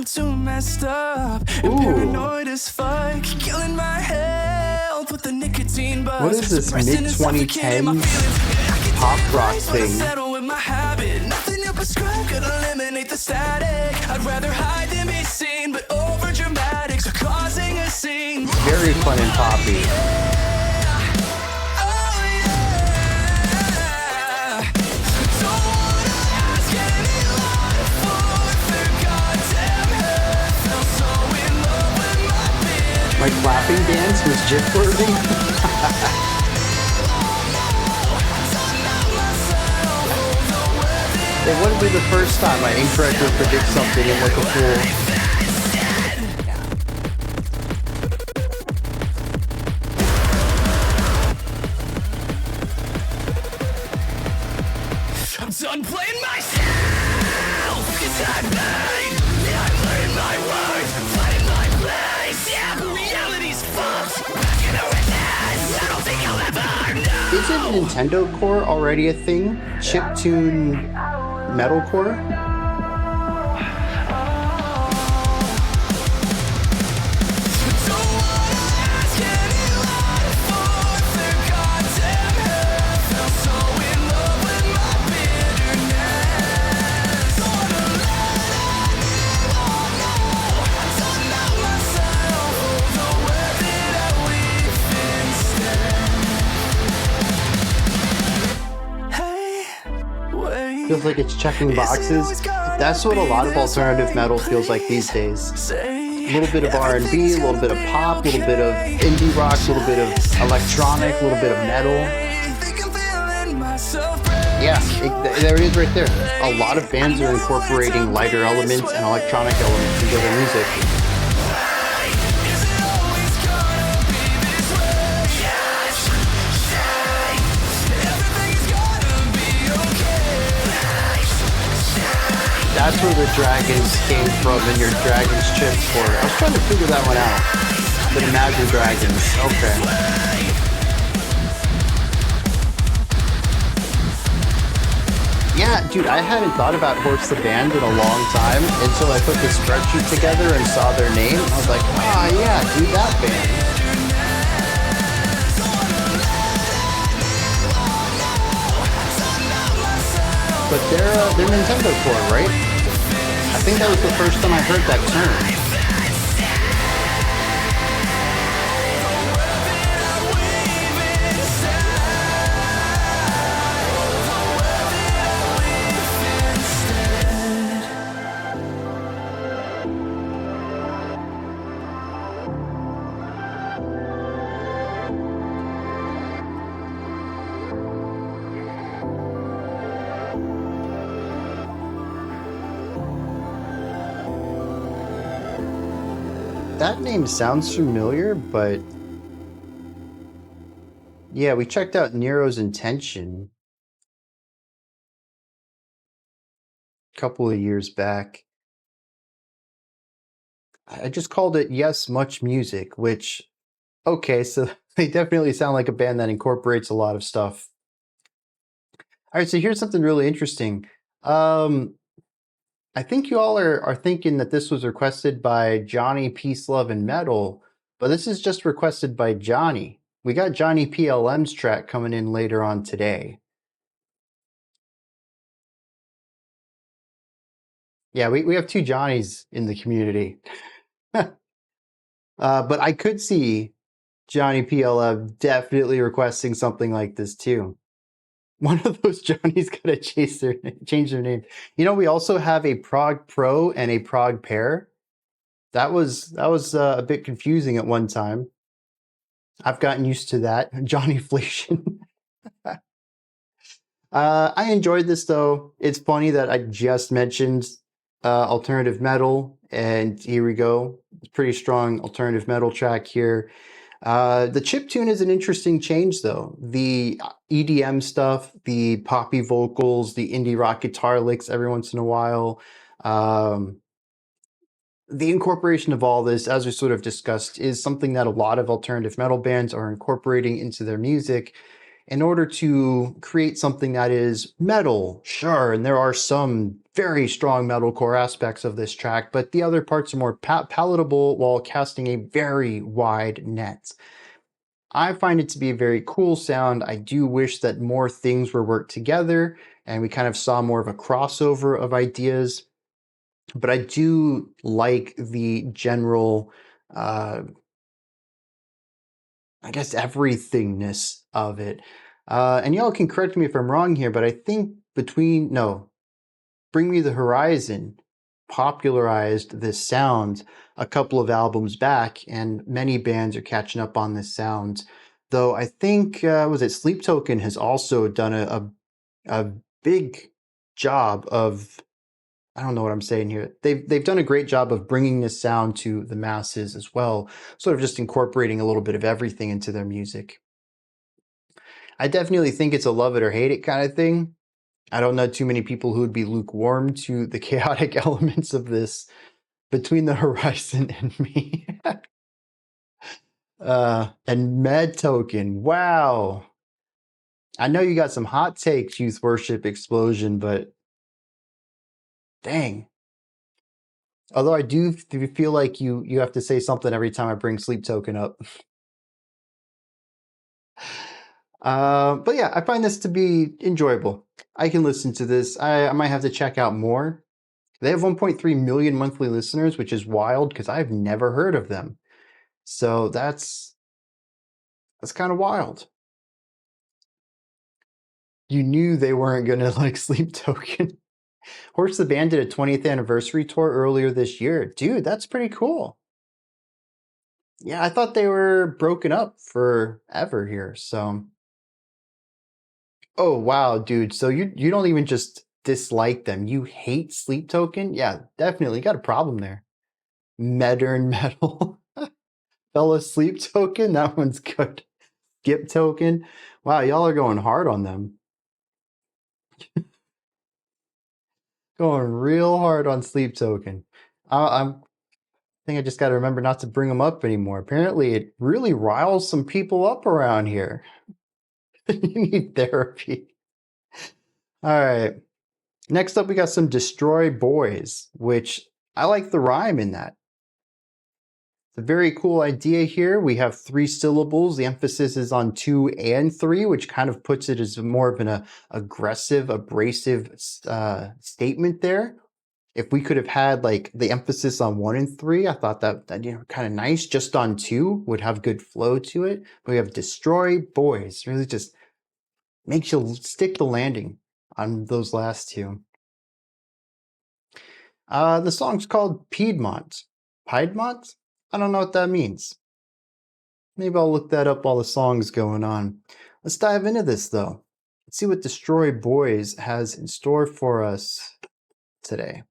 Too messed up and paranoid as fuck, killing my health with the nicotine buzz. What is this mid-2010s pop rock thing? With my habit, nothing you prescribe could eliminate the static. I'd rather hide than be seen, but over dramatics are causing a scene. Very fun and poppy. My clapping dance was GIF-worthy. It wouldn't be the first time I incorrectly predict something and look a fool. I'm done playing myself, 'cause I've learned my worth, fighting my place. Yeah, reality's false. I don't think I'll ever know. Isn't Nintendo Core already a thing? Chiptune metalcore? Feels like it's checking boxes. That's what a lot of alternative metal feels like these days. A little bit of R&B, a little bit of pop, a little bit of indie rock, a little bit of electronic, a little bit of metal. Yeah, there it is right there. A lot of bands are incorporating lighter elements and electronic elements into their music. That's where the dragons came from in your Dragon's Chips for. I was trying to figure that one out. The Imagine Dragons. Okay. Yeah, dude, I hadn't thought about Horse the Band in a long time until I put the spreadsheet together and saw their name. I was like, ah, yeah, dude, that band. But they're Nintendo core, right? I think that was the first time I heard that term. That name sounds familiar, but yeah, we checked out Nero's Intention a couple of years back. I just called it Yes Much Music, which, okay, so they definitely sound like a band that incorporates a lot of stuff. All right, so here's something really interesting. I think you all are thinking that this was requested by Johnny Peace, Love, and Metal, but this is just requested by Johnny. We got Johnny PLM's track coming in later on today. Yeah, we have two Johnnies in the community. But I could see Johnny PLM definitely requesting something like this too. One of those Johnnies gotta change their name. You know, we also have a Prog Pro and a Prog Pair. That was a bit confusing at one time. I've gotten used to that. Johnnyflation. I enjoyed this though. It's funny that I just mentioned alternative metal, and here we go. Pretty strong alternative metal track here. The chiptune is an interesting change though. The EDM stuff, the poppy vocals, the indie rock guitar licks every once in a while. The incorporation of all this, as we sort of discussed, is something that a lot of alternative metal bands are incorporating into their music in order to create something that is metal, sure, and there are some very strong metalcore aspects of this track, but the other parts are more palatable while casting a very wide net. I find it to be a very cool sound. I do wish that more things were worked together and we kind of saw more of a crossover of ideas, but I do like the general, I guess, everythingness of it. And y'all can correct me if I'm wrong here, but I think Bring Me the Horizon popularized this sound a couple of albums back, and many bands are catching up on this sound. Though I think, Sleep Token has also done a big job of, I don't know what I'm saying here. They've done a great job of bringing this sound to the masses as well, sort of just incorporating a little bit of everything into their music. I definitely think it's a love it or hate it kind of thing. I don't know too many people who would be lukewarm to the chaotic elements of this Between the Horizon and Me. And Med Token. Wow. I know you got some hot takes, Youth Worship Explosion, but dang. Although I do feel like you have to say something every time I bring Sleep Token up. But yeah, I find this to be enjoyable. I can listen to this. I might have to check out more. They have 1.3 million monthly listeners, which is wild because I've never heard of them. So that's kind of wild. You knew they weren't gonna like Sleep Token. Horse the Band did a 20th anniversary tour earlier this year. Dude, that's pretty cool. Yeah, I thought they were broken up forever here, so. Oh wow, dude. So you don't even just dislike them. You hate Sleep Token? Yeah, definitely. You got a problem there. Modern Metal. Fellow Sleep Token, that one's good. Skip Token. Wow, y'all are going hard on them. Going real hard on Sleep Token. I think I just got to remember not to bring them up anymore. Apparently, it really riles some people up around here. You need therapy. All right. Next up, we got some Destroy Boys, which I like the rhyme in that. It's a very cool idea here. We have 3 syllables. The emphasis is on 2 and 3, which kind of puts it as more of an aggressive, abrasive statement there. If we could have had like the emphasis on 1 and 3, I thought that kind of nice. Just on 2 would have good flow to it. But we have Destroy Boys. Really just makes you stick the landing on those last 2. The song's called Piedmont. Piedmont? I don't know what that means. Maybe I'll look that up while the song's going on. Let's dive into this though. Let's see what Destroy Boys has in store for us today.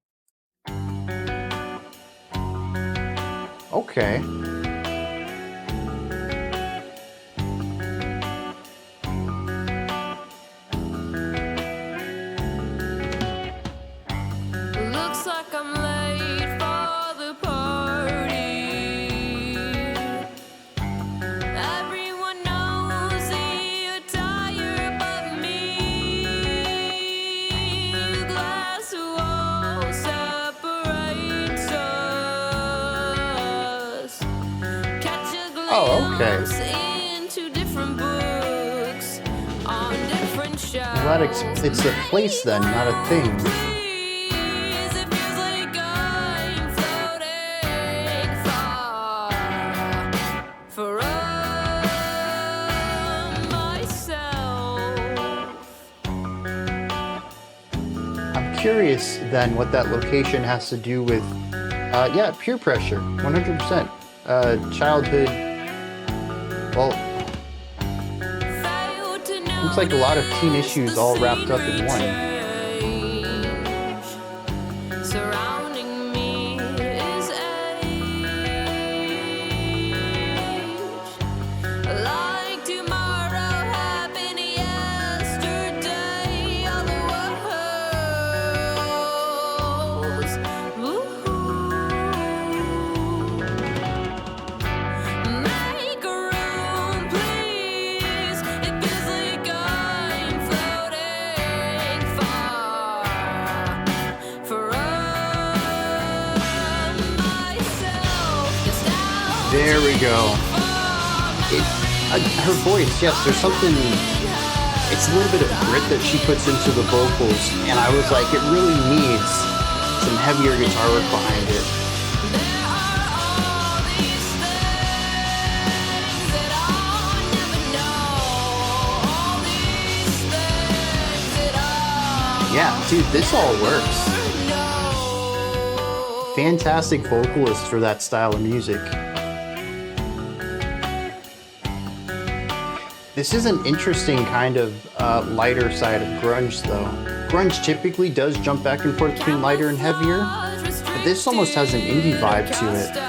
Okay. Looks like I'm late for the party. Everyone knows the attire but me. Glass wall separates us. Catch a glimpse into different books on different shelves. Well, it's a place then, not a thing. Curious then what that location has to do with peer pressure. 100%. Childhood, well, looks like a lot of teen issues all wrapped up in one. There we go. Her voice, yes, there's something, it's a little bit of grit that she puts into the vocals, and I was like, it really needs some heavier guitar work behind it. Yeah, dude, this all works. Fantastic vocalist for that style of music. This is an interesting kind of lighter side of grunge though. Grunge typically does jump back and forth between lighter and heavier, but this almost has an indie vibe to it.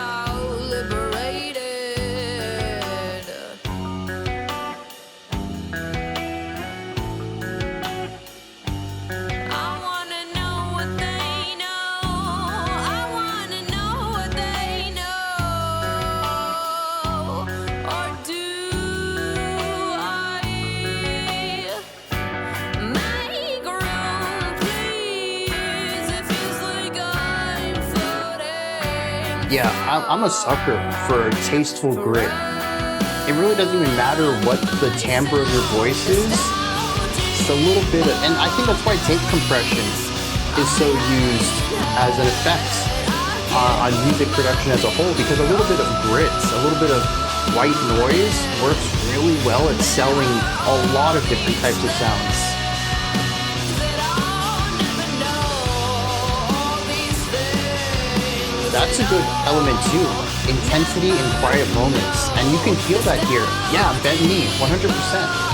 Yeah, I'm a sucker for tasteful grit. It really doesn't even matter what the timbre of your voice is. It's a little bit of, and I think that's why tape compression is so used as an effect on music production as a whole, because a little bit of grit, a little bit of white noise works really well at selling a lot of different types of sounds. That's a good element too. Intensity in quiet moments. And you can feel that here. Yeah, bent knee, 100%.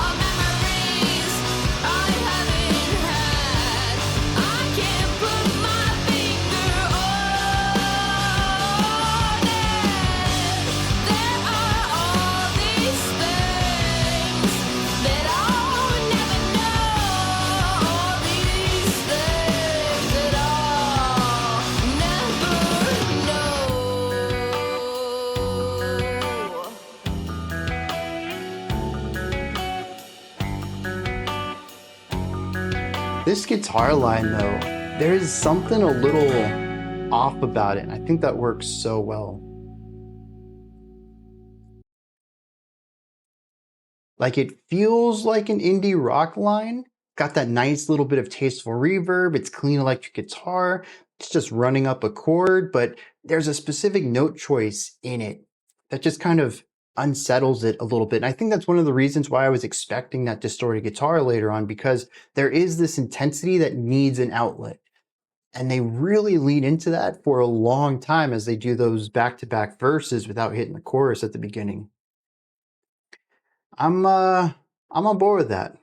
This guitar line though, there is something a little off about it. And I think that works so well. Like it feels like an indie rock line. Got that nice little bit of tasteful reverb. It's clean electric guitar. It's just running up a chord, but there's a specific note choice in it that just kind of unsettles it a little bit. And I think that's one of the reasons why I was expecting that distorted guitar later on, because there is this intensity that needs an outlet. And they really lean into that for a long time as they do those back-to-back verses without hitting the chorus at the beginning. I'm on board with that.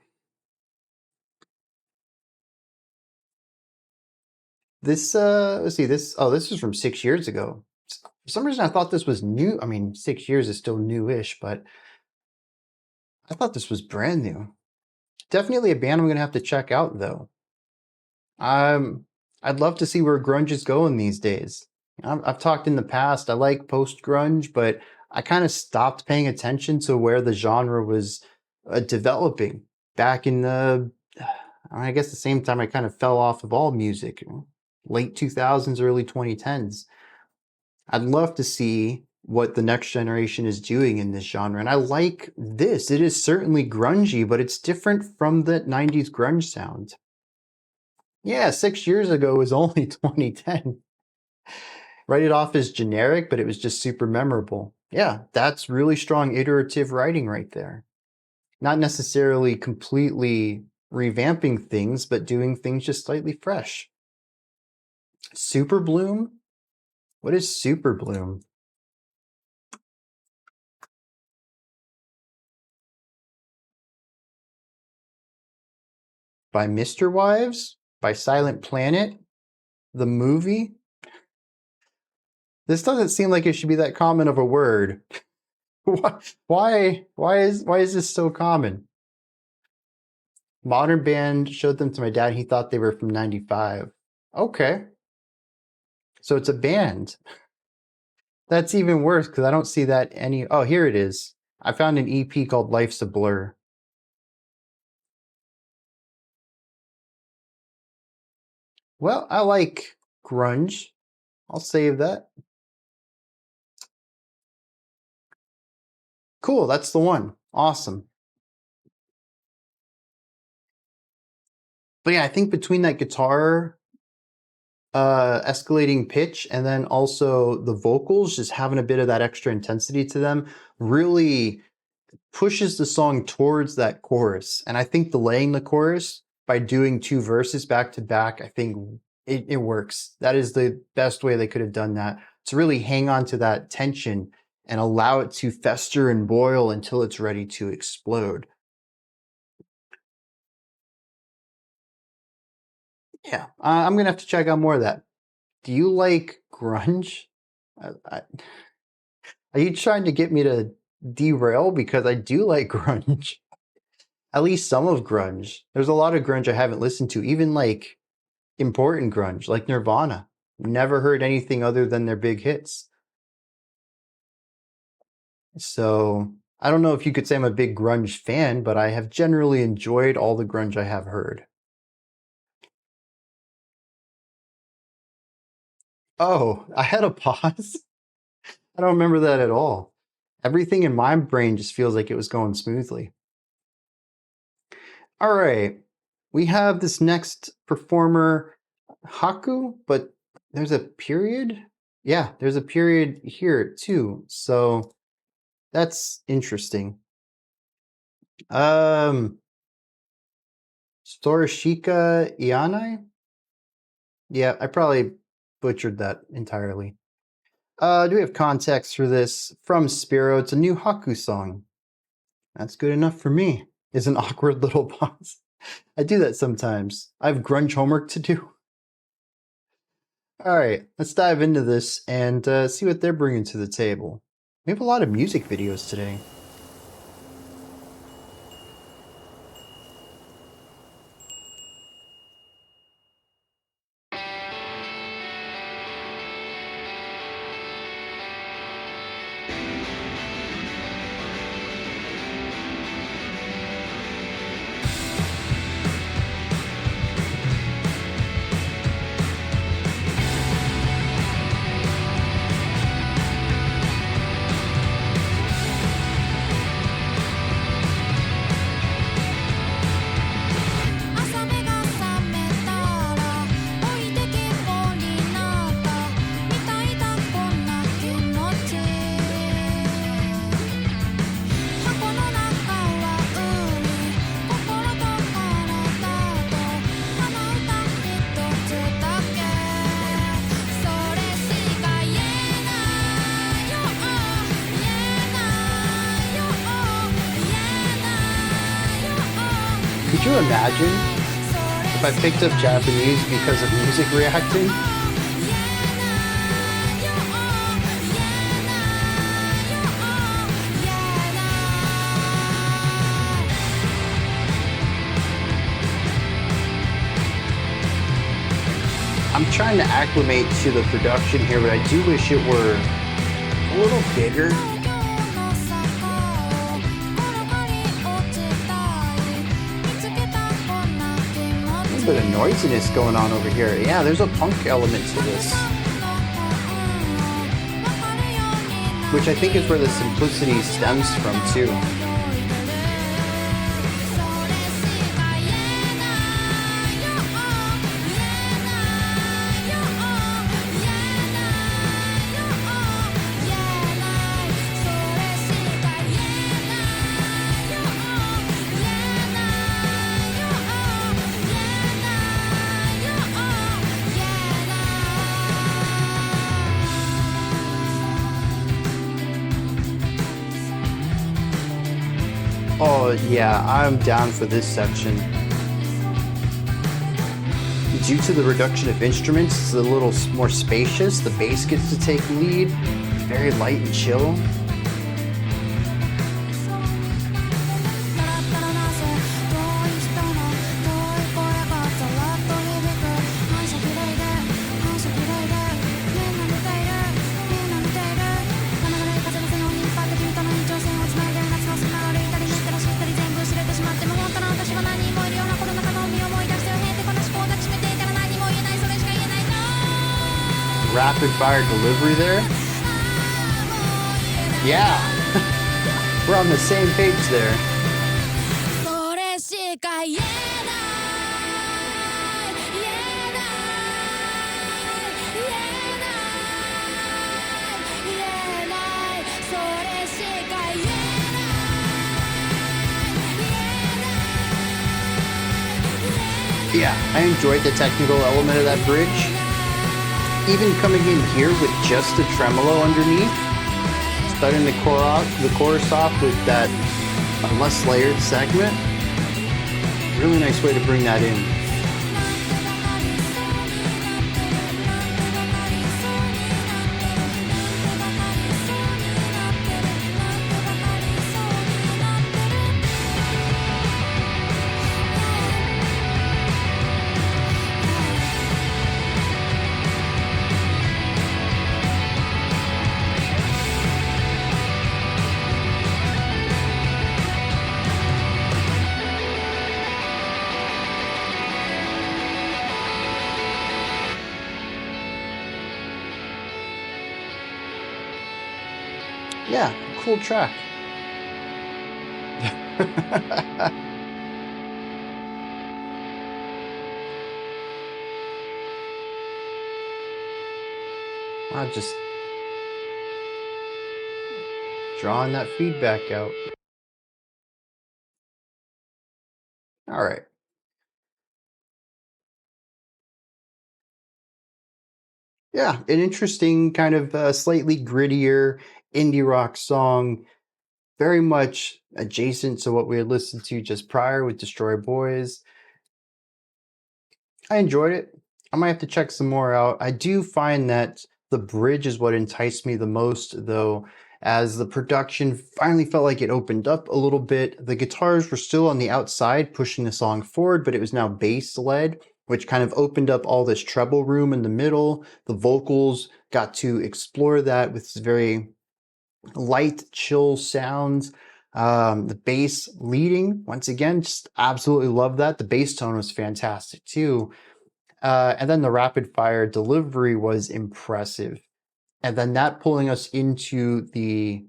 This let's see, this is from 6 years ago. For some reason I thought this was new. I mean, 6 years is still newish, but I thought this was brand new. Definitely a band I'm gonna have to check out though. I'd love to see where grunge is going these days. I've talked in the past, I like post-grunge, but I kind of stopped paying attention to where the genre was developing back in the, I guess the same time I kind of fell off of all music, late 2000s, early 2010s. I'd love to see what the next generation is doing in this genre. And I like this. It is certainly grungy, but it's different from the 90s grunge sound. Yeah, 6 years ago was only 2010. Write it off as generic, but it was just super memorable. Yeah, that's really strong iterative writing right there. Not necessarily completely revamping things, but doing things just slightly fresh. Super Bloom? What is Super Bloom? By Mr. Wives? By Silent Planet? The movie? This doesn't seem like it should be that common of a word. Why is this so common? Modern band, showed them to my dad. He thought they were from 95. Okay. So it's a band. That's even worse because I don't see that any. Oh, here it is. I found an EP called Life's a Blur. Well, I like grunge. I'll save that. Cool, that's the one. Awesome. But yeah, I think between that guitar escalating pitch and then also the vocals just having a bit of that extra intensity to them really pushes the song towards that chorus. And I think delaying the chorus by doing two verses back to back, I think it works. That is the best way they could have done that, to really hang on to that tension and allow it to fester and boil until it's ready to explode. Yeah, I'm going to have to check out more of that. Do you like grunge? Are you trying to get me to derail? Because I do like grunge. At least some of grunge. There's a lot of grunge I haven't listened to, even like important grunge, like Nirvana. Never heard anything other than their big hits. So I don't know if you could say I'm a big grunge fan, but I have generally enjoyed all the grunge I have heard. Oh, I had a pause. I don't remember that at all. Everything in my brain just feels like it was going smoothly. All right. We have this next performer, Haku, but there's a period. Yeah, there's a period here too. So that's interesting. Soreshika Ienai? Yeah, I probably butchered that entirely. Do we have context for this? From Spiro, it's a new Haku song. That's good enough for me. Is an awkward little pause. I do that sometimes. I have grunge homework to do. Alright, let's dive into this and see what they're bringing to the table. We have a lot of music videos today. Could you imagine if I picked up Japanese because of music reacting? I'm trying to acclimate to the production here, but I do wish it were a little bigger. A bit of noisiness going on over here. Yeah, there's a punk element to this, which I think is where the simplicity stems from too. Oh yeah, I'm down for this section. Due to the reduction of instruments, it's a little more spacious. The bass gets to take lead. Very light and chill. Rapid fire delivery there. Yeah, we're on the same page there. Yeah, I enjoyed the technical element of that bridge. Even coming in here with just a tremolo underneath, starting the chorus off with that less layered segment. Really nice way to bring that in. Yeah, cool track. I'm just drawing that feedback out. All right. Yeah, an interesting kind of slightly grittier indie rock song, very much adjacent to what we had listened to just prior with Destroy Boys. I enjoyed it. I might have to check some more out. I do find that the bridge is what enticed me the most, though, as the production finally felt like it opened up a little bit. The guitars were still on the outside, pushing the song forward, but it was now bass led, which kind of opened up all this treble room in the middle. The vocals got to explore that with very light, chill sounds. The bass leading, once again, just absolutely love that. The bass tone was fantastic too. And then the rapid fire delivery was impressive. And then that pulling us into the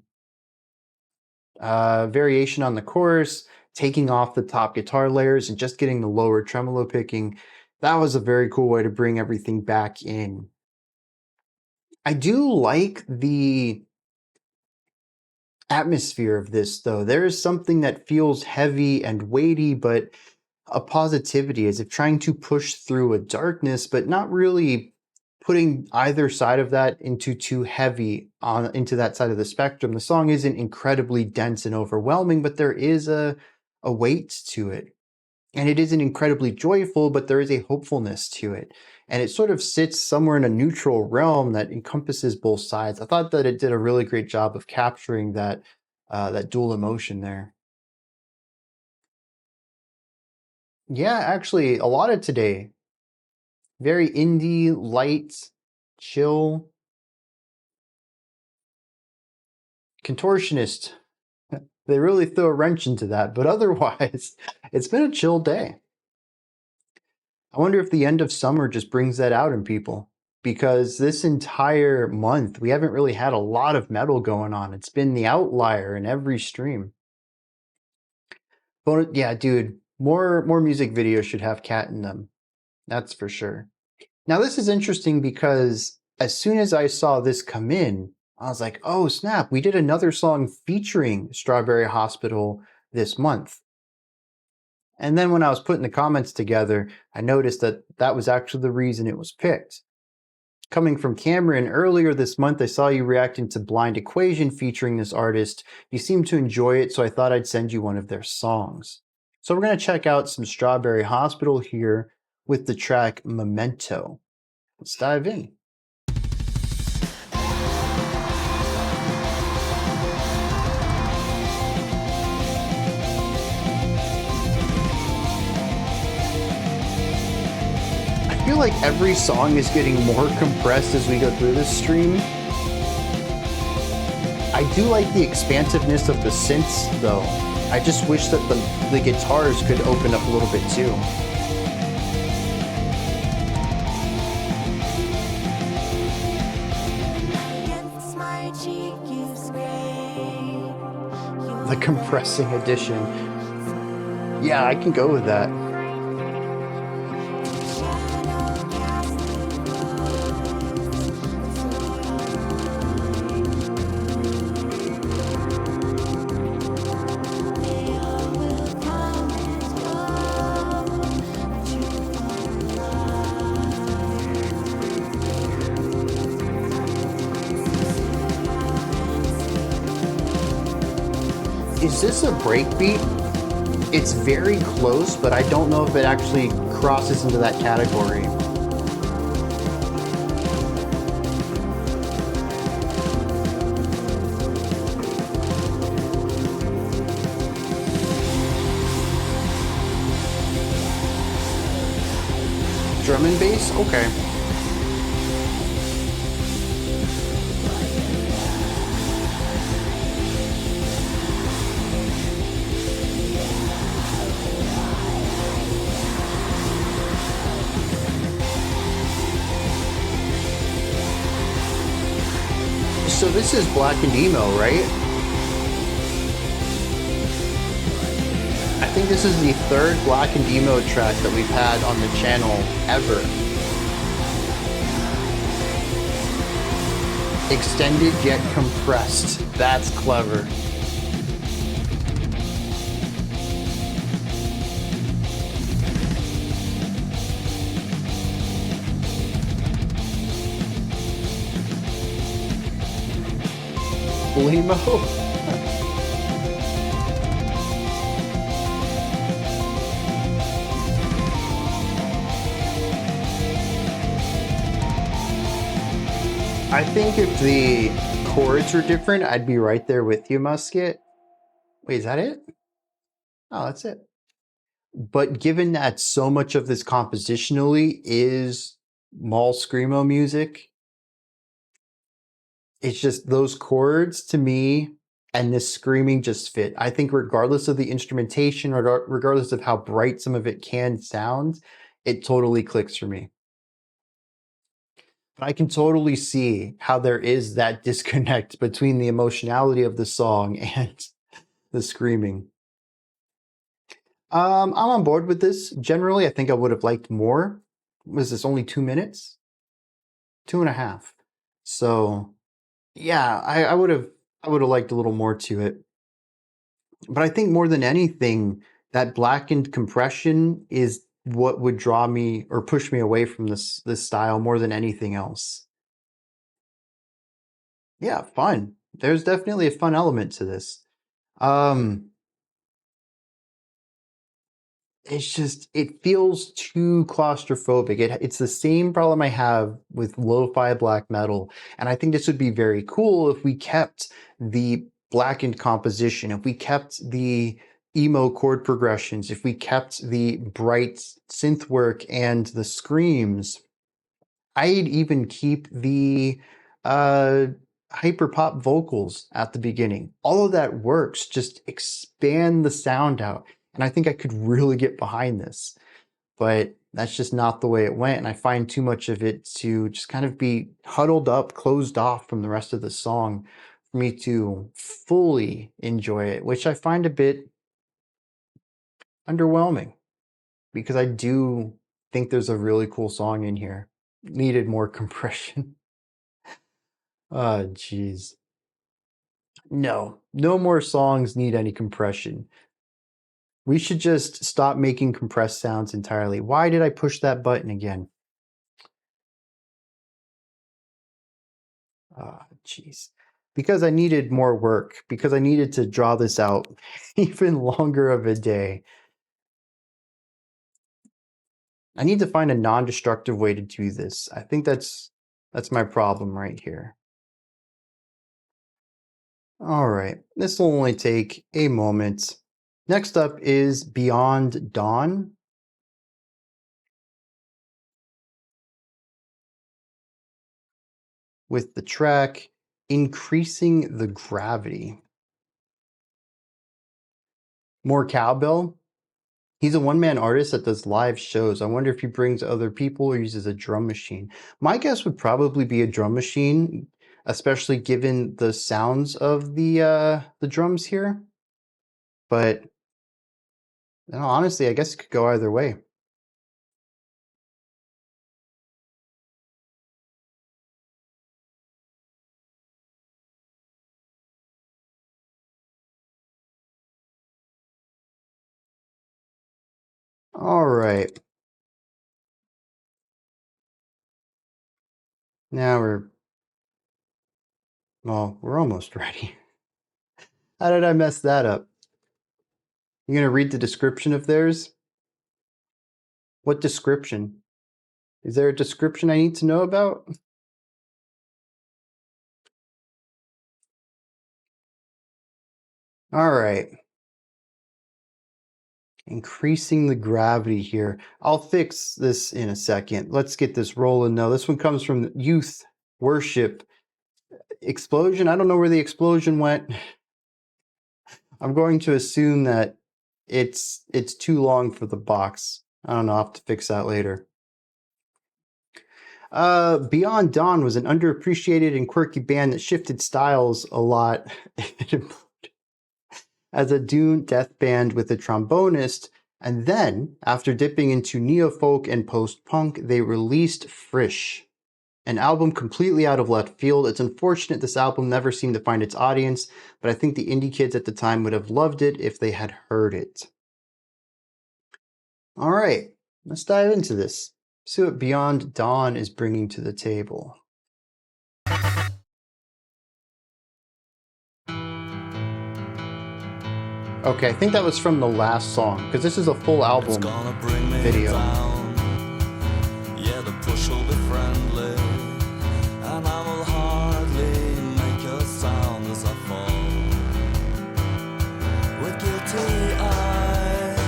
variation on the chorus, taking off the top guitar layers and just getting the lower tremolo picking. That was a very cool way to bring everything back in. I do like the atmosphere of this, though. There is something that feels heavy and weighty, but a positivity, as if trying to push through a darkness, but not really putting either side of that into too heavy into that side of the spectrum. The song isn't incredibly dense and overwhelming, but there is a weight to it. And it isn't incredibly joyful, but there is a hopefulness to it. And it sort of sits somewhere in a neutral realm that encompasses both sides. I thought that it did a really great job of capturing that dual emotion there. Yeah, actually, a lot of today. Very indie, light, chill. Contortionist. They really throw a wrench into that, but otherwise, it's been a chill day. I wonder if the end of summer just brings that out in people, because this entire month, we haven't really had a lot of metal going on. It's been the outlier in every stream. But yeah, dude, more music videos should have cat in them. That's for sure. Now, this is interesting because as soon as I saw this come in, I was like, oh, snap, we did another song featuring Strawberry Hospital this month. And then when I was putting the comments together, I noticed that that was actually the reason it was picked. Coming from Cameron, earlier this month, I saw you reacting to Blind Equation featuring this artist. You seemed to enjoy it, so I thought I'd send you one of their songs. So we're going to check out some Strawberry Hospital here with the track Memento. Let's dive in. I feel like every song is getting more compressed as we go through this stream. I do like the expansiveness of the synths, though. I just wish that the guitars could open up a little bit too. The compressing edition. Yeah, I can go with that. Is this a breakbeat? It's very close, but I don't know if it actually crosses into that category. Drum and bass? Okay. So this is Black and Emo, right? I think this is the third Black and Emo track that we've had on the channel ever. Extended yet compressed. That's clever. Full emo? I think if the chords were different, I'd be right there with you, Musket. Wait, is that it? Oh, that's it. But given that so much of this compositionally is mall screamo music, it's just those chords to me and this screaming just fit. I think regardless of the instrumentation, or regardless of how bright some of it can sound, it totally clicks for me. But I can totally see how there is that disconnect between the emotionality of the song and the screaming. I'm on board with this. Generally, I think I would have liked more. Was this only 2 minutes? 2.5. So yeah, I would have liked a little more to it. But I think more than anything, that blackened compression is what would draw me or push me away from this style more than anything else. Yeah, fun. There's definitely a fun element to this. It's just, it feels too claustrophobic. It's the same problem I have with lo-fi black metal. And I think this would be very cool if we kept the blackened composition, if we kept the emo chord progressions, if we kept the bright synth work and the screams. I'd even keep the hyper pop vocals at the beginning. All of that works. Just expand the sound out. And I think I could really get behind this. But that's just not the way it went. And I find too much of it to just kind of be huddled up, closed off from the rest of the song for me to fully enjoy it, which I find a bit underwhelming because I do think there's a really cool song in here. Needed more compression. Oh, jeez. No more songs need any compression. We should just stop making compressed sounds entirely. Why did I push that button again? Ah, jeez. Because I needed more work. Because I needed to draw this out even longer of a day. I need to find a non-destructive way to do this. I think that's my problem right here. All right, this will only take a moment. Next up is Beyond Dawn. With the track Increasing the Gravity. More cowbell. He's a one-man artist that does live shows. I wonder if he brings other people or uses a drum machine. My guess would probably be a drum machine, especially given the sounds of the drums here. But you know, honestly, I guess it could go either way. All right. Now we're almost ready. How did I mess that up? You gonna read the description of theirs? What description? Is there a description I need to know about? All right. Increasing the gravity here. I'll fix this in a second. Let's get this rolling though. This one comes from Youth Worship. Explosion? I don't know where the explosion went. I'm going to assume that it's too long for the box. I don't know. I'll have to fix that later. Beyond Dawn was an underappreciated and quirky band that shifted styles a lot as a doom death band with a trombonist, and then, after dipping into neo-folk and post-punk, they released Frisch, an album completely out of left field. It's unfortunate this album never seemed to find its audience, but I think the indie kids at the time would have loved it if they had heard it. All right, let's dive into this. See what Beyond Dawn is bringing to the table. Okay, I think that was from the last song, because this is a full album video. Yeah, the push will be friendly, and I will hardly make a sound as I fall. With guilty eyes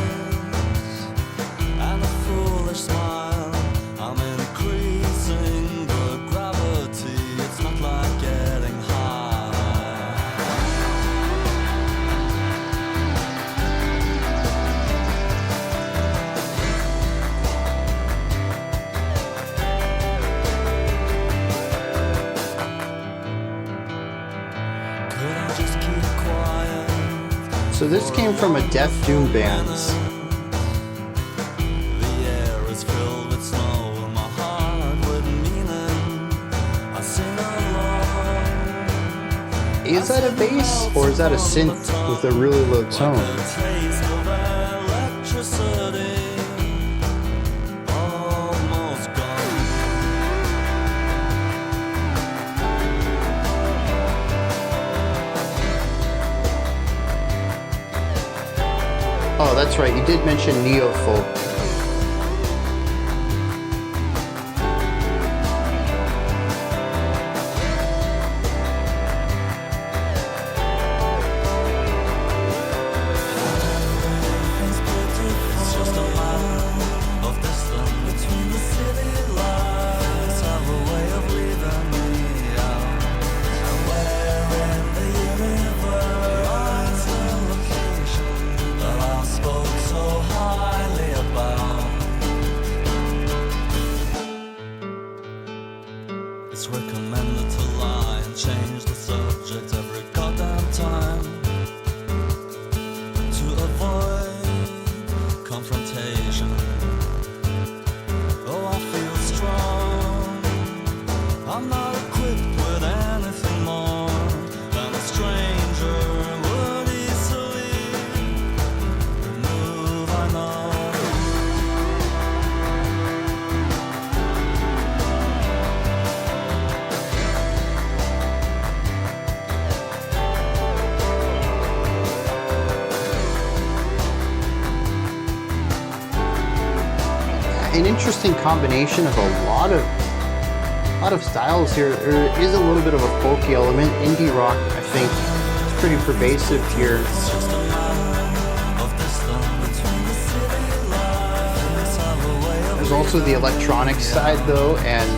and a foolish smile, I'm increasing the gravity. It's not like getting high. Could I just keep quiet? So this came from a Death Doom band. The air is filled with snow, my heart with meaning. I sing along. Is that a bass, or is that a synth with a really low tone? The taste of electricity, almost gone. Oh, that's right, you did mention neo-folk. It's just a matter of distance between the city lights. Have a way of leaving me out. And where in the universe lies the location that I spoke so highly about? It's recommended to lie and change the subject every goddamn time to avoid confrontation. Oh, I feel strong. I'm not equipped with anything more than a stranger would easily remove. I know. An interesting combination of a lot of styles here. There is a little bit of a folky element. Indie rock, I think, is pretty pervasive here. It's just a matter of distance between the city lights. Have a way of There's also the electronic side though, and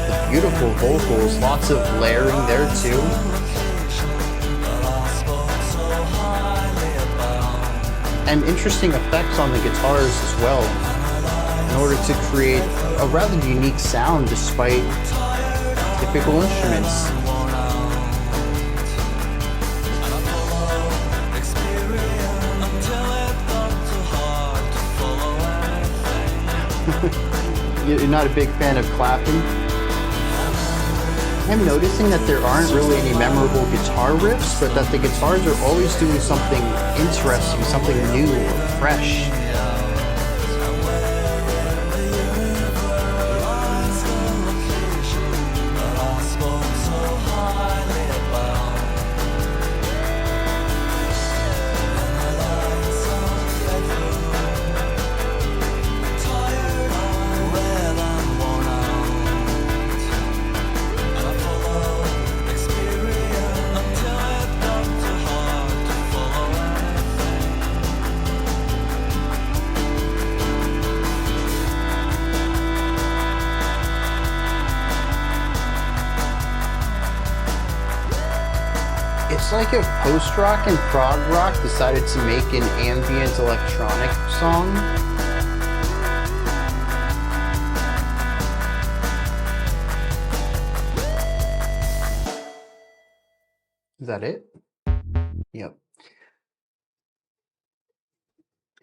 the beautiful vocals, lots of layering there too. that I spoke so highly about. And interesting effects on the guitars as well, in order to create a rather unique sound despite typical instruments. Worn out, and I follow experience until it got too hard to follow anything. You're not a big fan of clapping? I'm noticing that there aren't really any memorable guitar riffs, but that the guitars are always doing something interesting, something new or fresh. It's like if post-rock and prog rock decided to make an ambient electronic song. Is that it? Yep.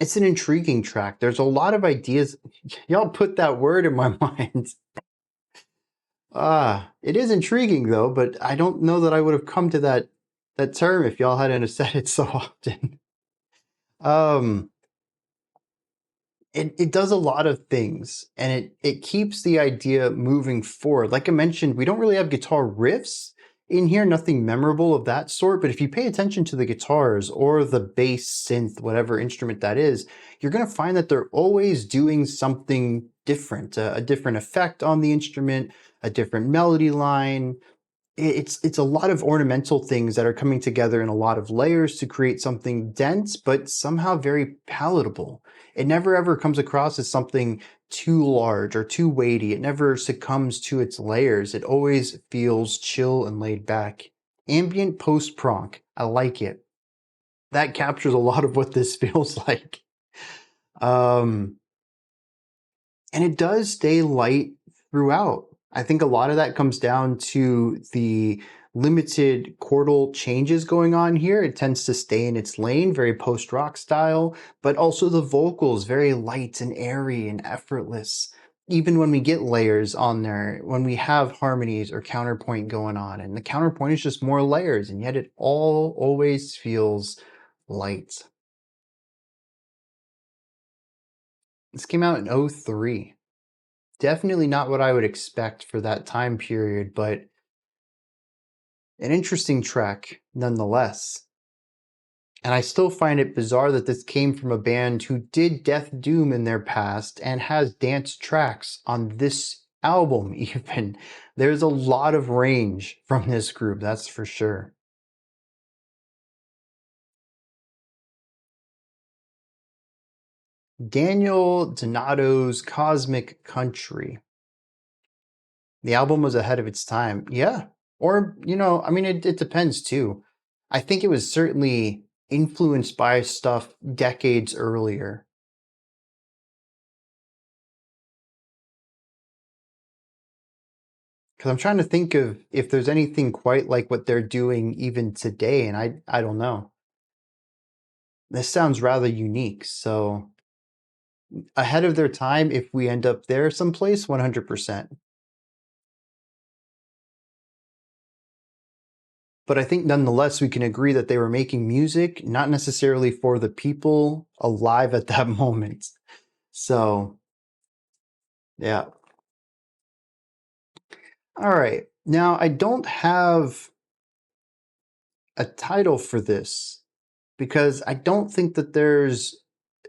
It's an intriguing track. There's a lot of ideas. Y'all put that word in my mind. It is intriguing though, but I don't know that I would have come to that term if y'all hadn't have said it so often. It does a lot of things, and it keeps the idea moving forward. Like I mentioned, we don't really have guitar riffs. in here, nothing memorable of that sort, but if you pay attention to the guitars or the bass, synth, whatever instrument that is, you're going to find that they're always doing something different, a different effect on the instrument, a different melody line. It's a lot of ornamental things that are coming together in a lot of layers to create something dense, but somehow very palatable. It never ever comes across as something too large or too weighty. It never succumbs to its layers. It always feels chill and laid back. Ambient post-pronk. I like it. That captures a lot of what this feels like. And it does stay light throughout. I think a lot of that comes down to the limited chordal changes going on here. It tends to stay in its lane, very post-rock style, but also the vocals, very light and airy and effortless. Even when we get layers on there, when we have harmonies or counterpoint going on, and the counterpoint is just more layers, and yet it all always feels light. This came out in 2003. Definitely not what I would expect for that time period, but an interesting track nonetheless. And I still find it bizarre that this came from a band who did Death Doom in their past and has dance tracks on this album even. There's a lot of range from this group, that's for sure. Daniel Donato's Cosmic Country. The album was ahead of its time. Yeah. Or, you know, I mean, it depends too. I think it was certainly influenced by stuff decades earlier. Because I'm trying to think of if there's anything quite like what they're doing even today, and I don't know. This sounds rather unique, so ahead of their time if we end up there someplace, 100%. But I think nonetheless we can agree that they were making music, not necessarily for the people alive at that moment. So, yeah. All right. Now, I don't have a title for this because I don't think that there's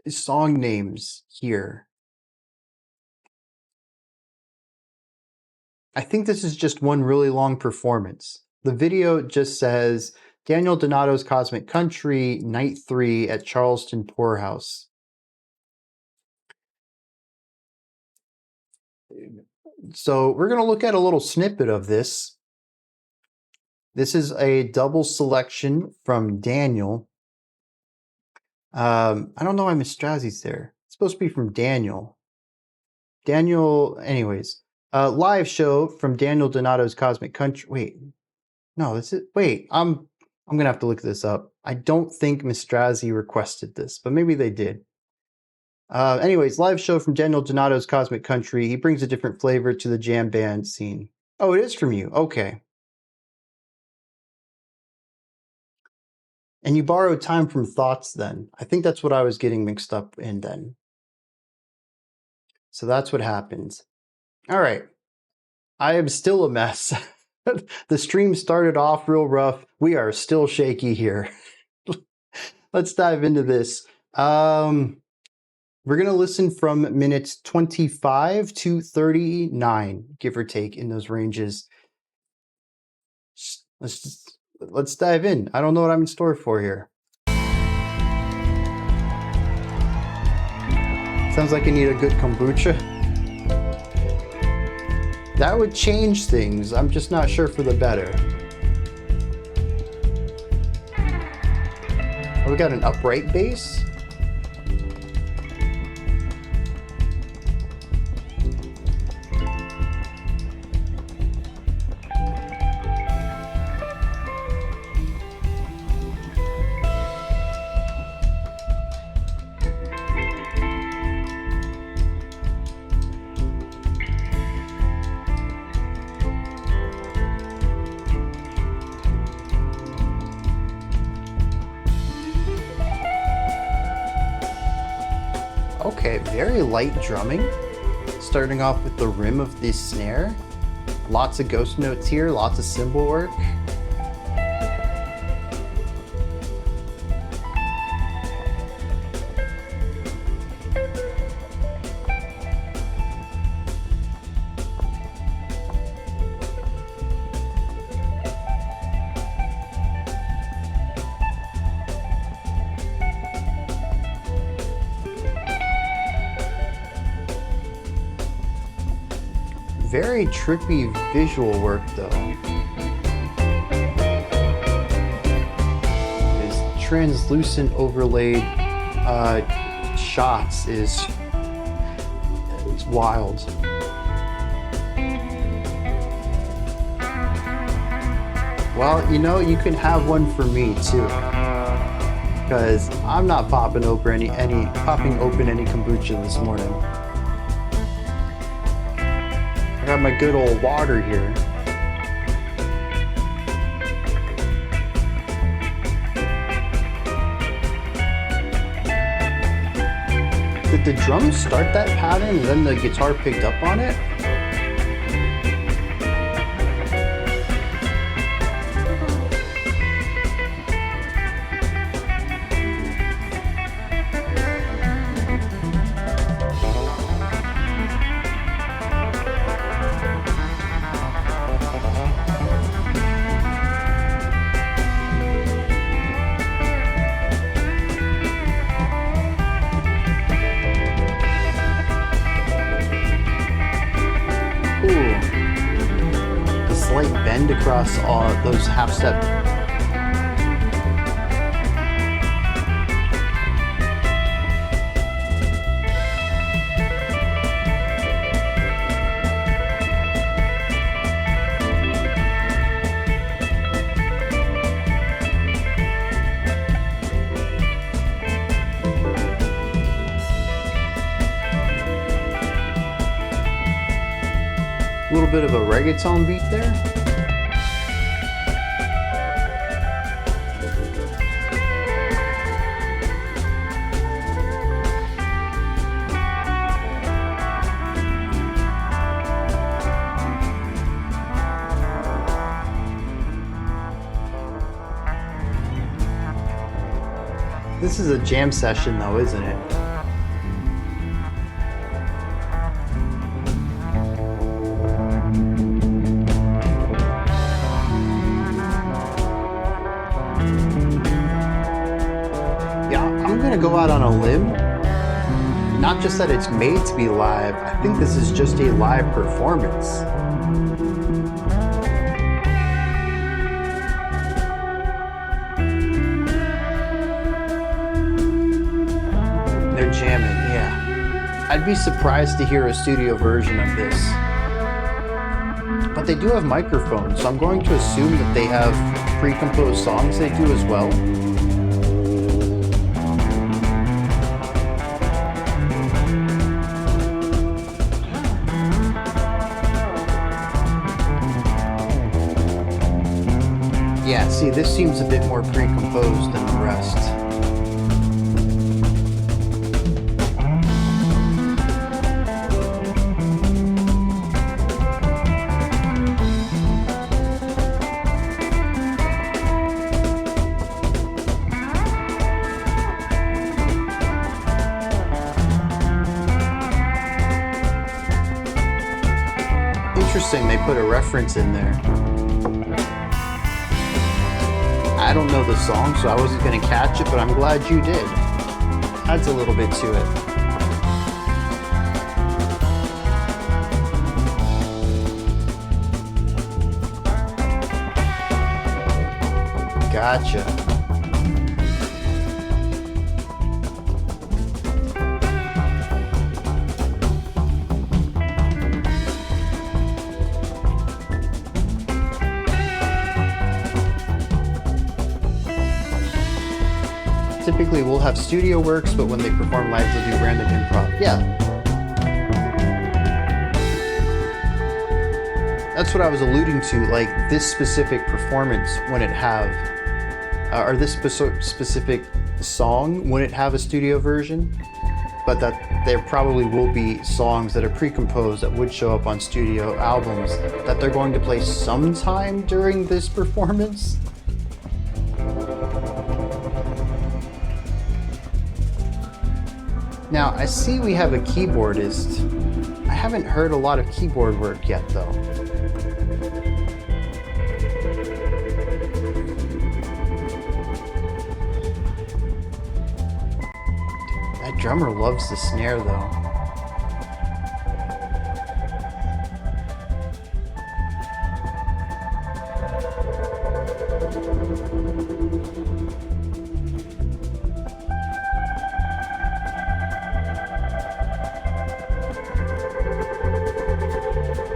song names here. I think this is just one really long performance. The video just says Daniel Donato's Cosmic Country, Night 3 at Charleston Poorhouse. So we're going to look at a little snippet of this. This is a double selection from Daniel. I don't know why Miss Strazzy's there. It's supposed to be from Daniel. Daniel, anyways. Live show from Daniel Donato's Cosmic Country. Wait. No, this is... Wait, I'm going to have to look this up. I don't think Miss Strazzy requested this, but maybe they did. Anyways, live show from Daniel Donato's Cosmic Country. He brings a different flavor to the jam band scene. Oh, it is from you. Okay. And you borrowed time from Thoughts then. I think that's what I was getting mixed up in then. So that's what happens. All right. I am still a mess. The stream started off real rough. We are still shaky here. Let's dive into this. We're going to listen from minutes 25 to 39, give or take, in those ranges. Let's dive in. I don't know what I'm in store for here. Sounds like I need a good kombucha. That would change things. I'm just not sure for the better. Oh, we got an upright bass. Okay, very light drumming. Starting off with the rim of the snare. Lots of ghost notes here, lots of cymbal work. Very trippy visual work though. His translucent overlaid shots is wild. Well, you know, you can have one for me too, because I'm not popping open any kombucha this morning. I got my good old water here. Did the drums start that pattern and then the guitar picked up on it? Across all those half step. A little bit of a reggaeton beat there. This is a jam session though, isn't it? Yeah, I'm gonna go out on a limb. Not just that it's made to be live, I think this is just a live performance. Jamming, yeah. I'd be surprised to hear a studio version of this. But they do have microphones, so I'm going to assume that they have pre-composed songs they do as well. Yeah, see, this seems a bit more pre-composed than the rest. Interesting, they put a reference in there. I don't know the song, so I wasn't going to catch it, but I'm glad you did. Adds a little bit to it. Gotcha. Typically we'll have studio works, but when they perform live, they'll do random improv. Yeah. That's what I was alluding to, like this specific performance wouldn't have, or this specific song wouldn't have a studio version, but that there probably will be songs that are pre-composed that would show up on studio albums that they're going to play sometime during this performance. Now, I see we have a keyboardist. I haven't heard a lot of keyboard work yet, though. That drummer loves the snare, though.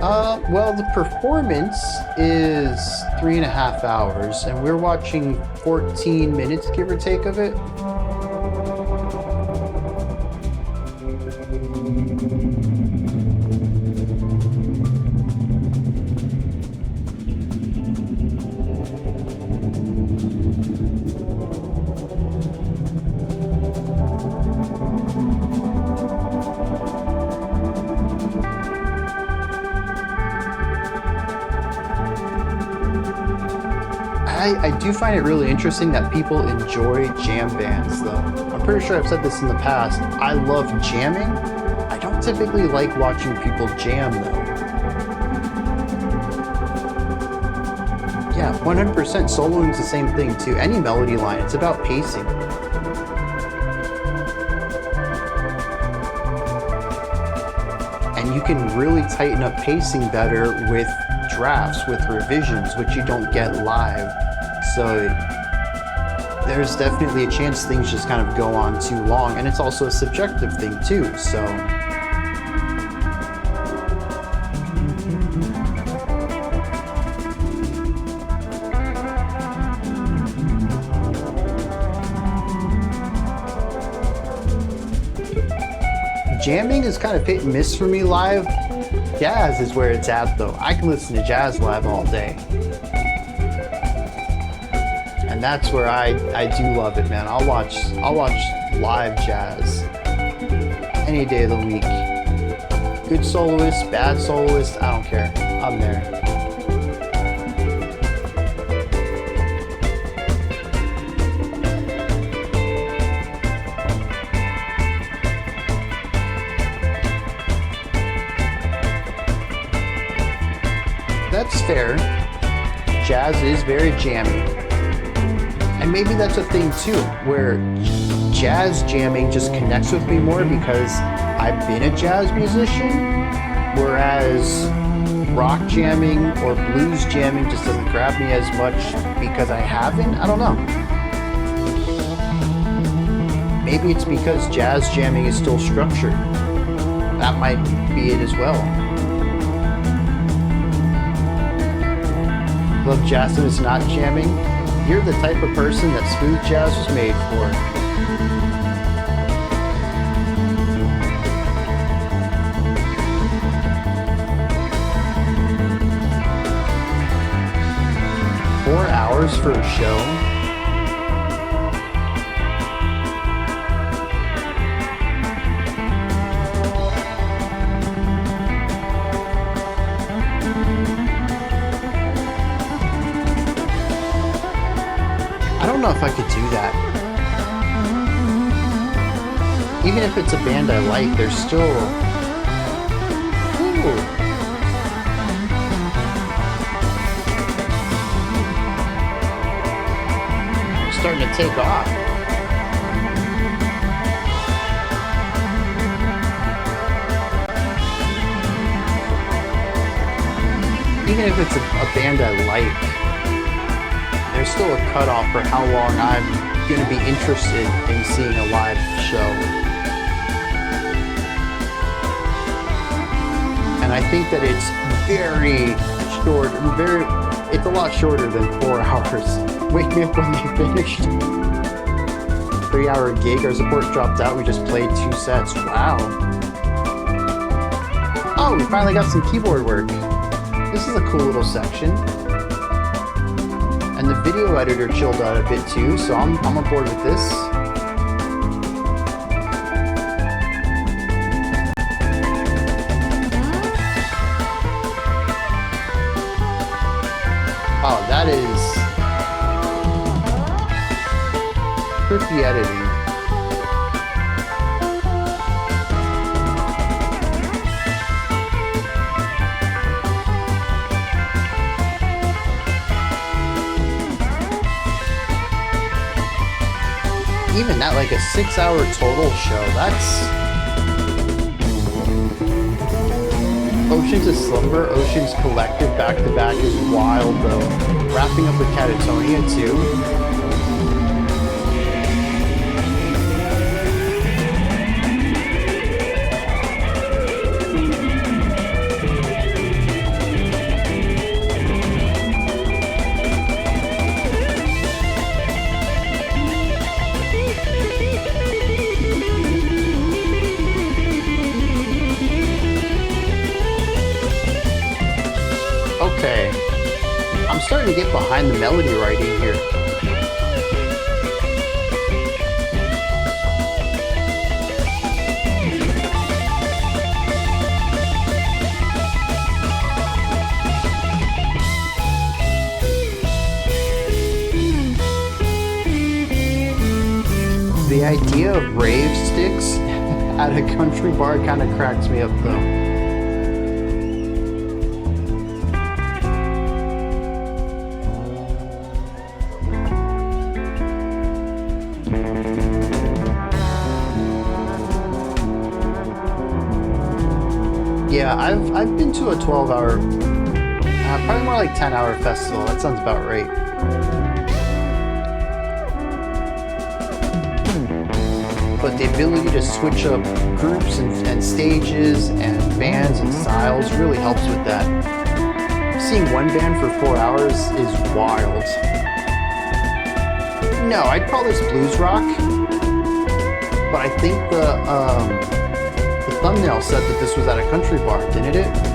Well, the performance is 3.5 hours, and we're watching 14 minutes, give or take, of it. I do find it really interesting that people enjoy jam bands, though. I'm pretty sure I've said this in the past. I love jamming. I don't typically like watching people jam, though. Yeah, 100% soloing's the same thing, too. Any melody line, it's about pacing. And you can really tighten up pacing better with drafts, with revisions, which you don't get live. So there's definitely a chance things just kind of go on too long, and it's also a subjective thing too, so. Jamming is kind of hit and miss for me live. Jazz is where it's at, though. I can listen to jazz live all day. And that's where I do love it, man. I'll watch live jazz any day of the week. Good soloist, bad soloist, I don't care. I'm there. That's fair. Jazz is very jammy. And maybe that's a thing too, where jazz jamming just connects with me more because I've been a jazz musician, whereas rock jamming or blues jamming just doesn't grab me as much because I haven't. I don't know. Maybe it's because jazz jamming is still structured. That might be it as well. Love jazz and it's not jamming. You're the type of person that smooth jazz was made for. Four hours for a show? I don't know if I could do that. Even if it's a band I like, there's still... Ooh. It's starting to take off. Even if it's a band I like, there's still a cutoff for how long I'm going to be interested in seeing a live show. And I think that it's very short, it's a lot shorter than 4 hours. Wake me up when they finished. 3-hour gig, our support dropped out, we just played 2 sets. Wow. Oh, we finally got some keyboard work. This is a cool little section. And the video editor chilled out a bit too, so I'm on board with this. Oh, that is trippy editing. Even that, like a 6-hour total show, that's... Oceans of Slumber, Oceans Collective back-to-back is wild, though. Wrapping up with Catatonia, too. get behind the melody writing here. The idea of rave sticks at a country bar kind of cracks me up though. Yeah, I've been to a 12-hour, probably more like 10-hour festival. That sounds about right. But the ability to switch up groups and stages and bands and styles really helps with that. Seeing one band for 4 hours is wild. No, I'd call this blues rock, but I think the thumbnail said that this was at a country bar, didn't it?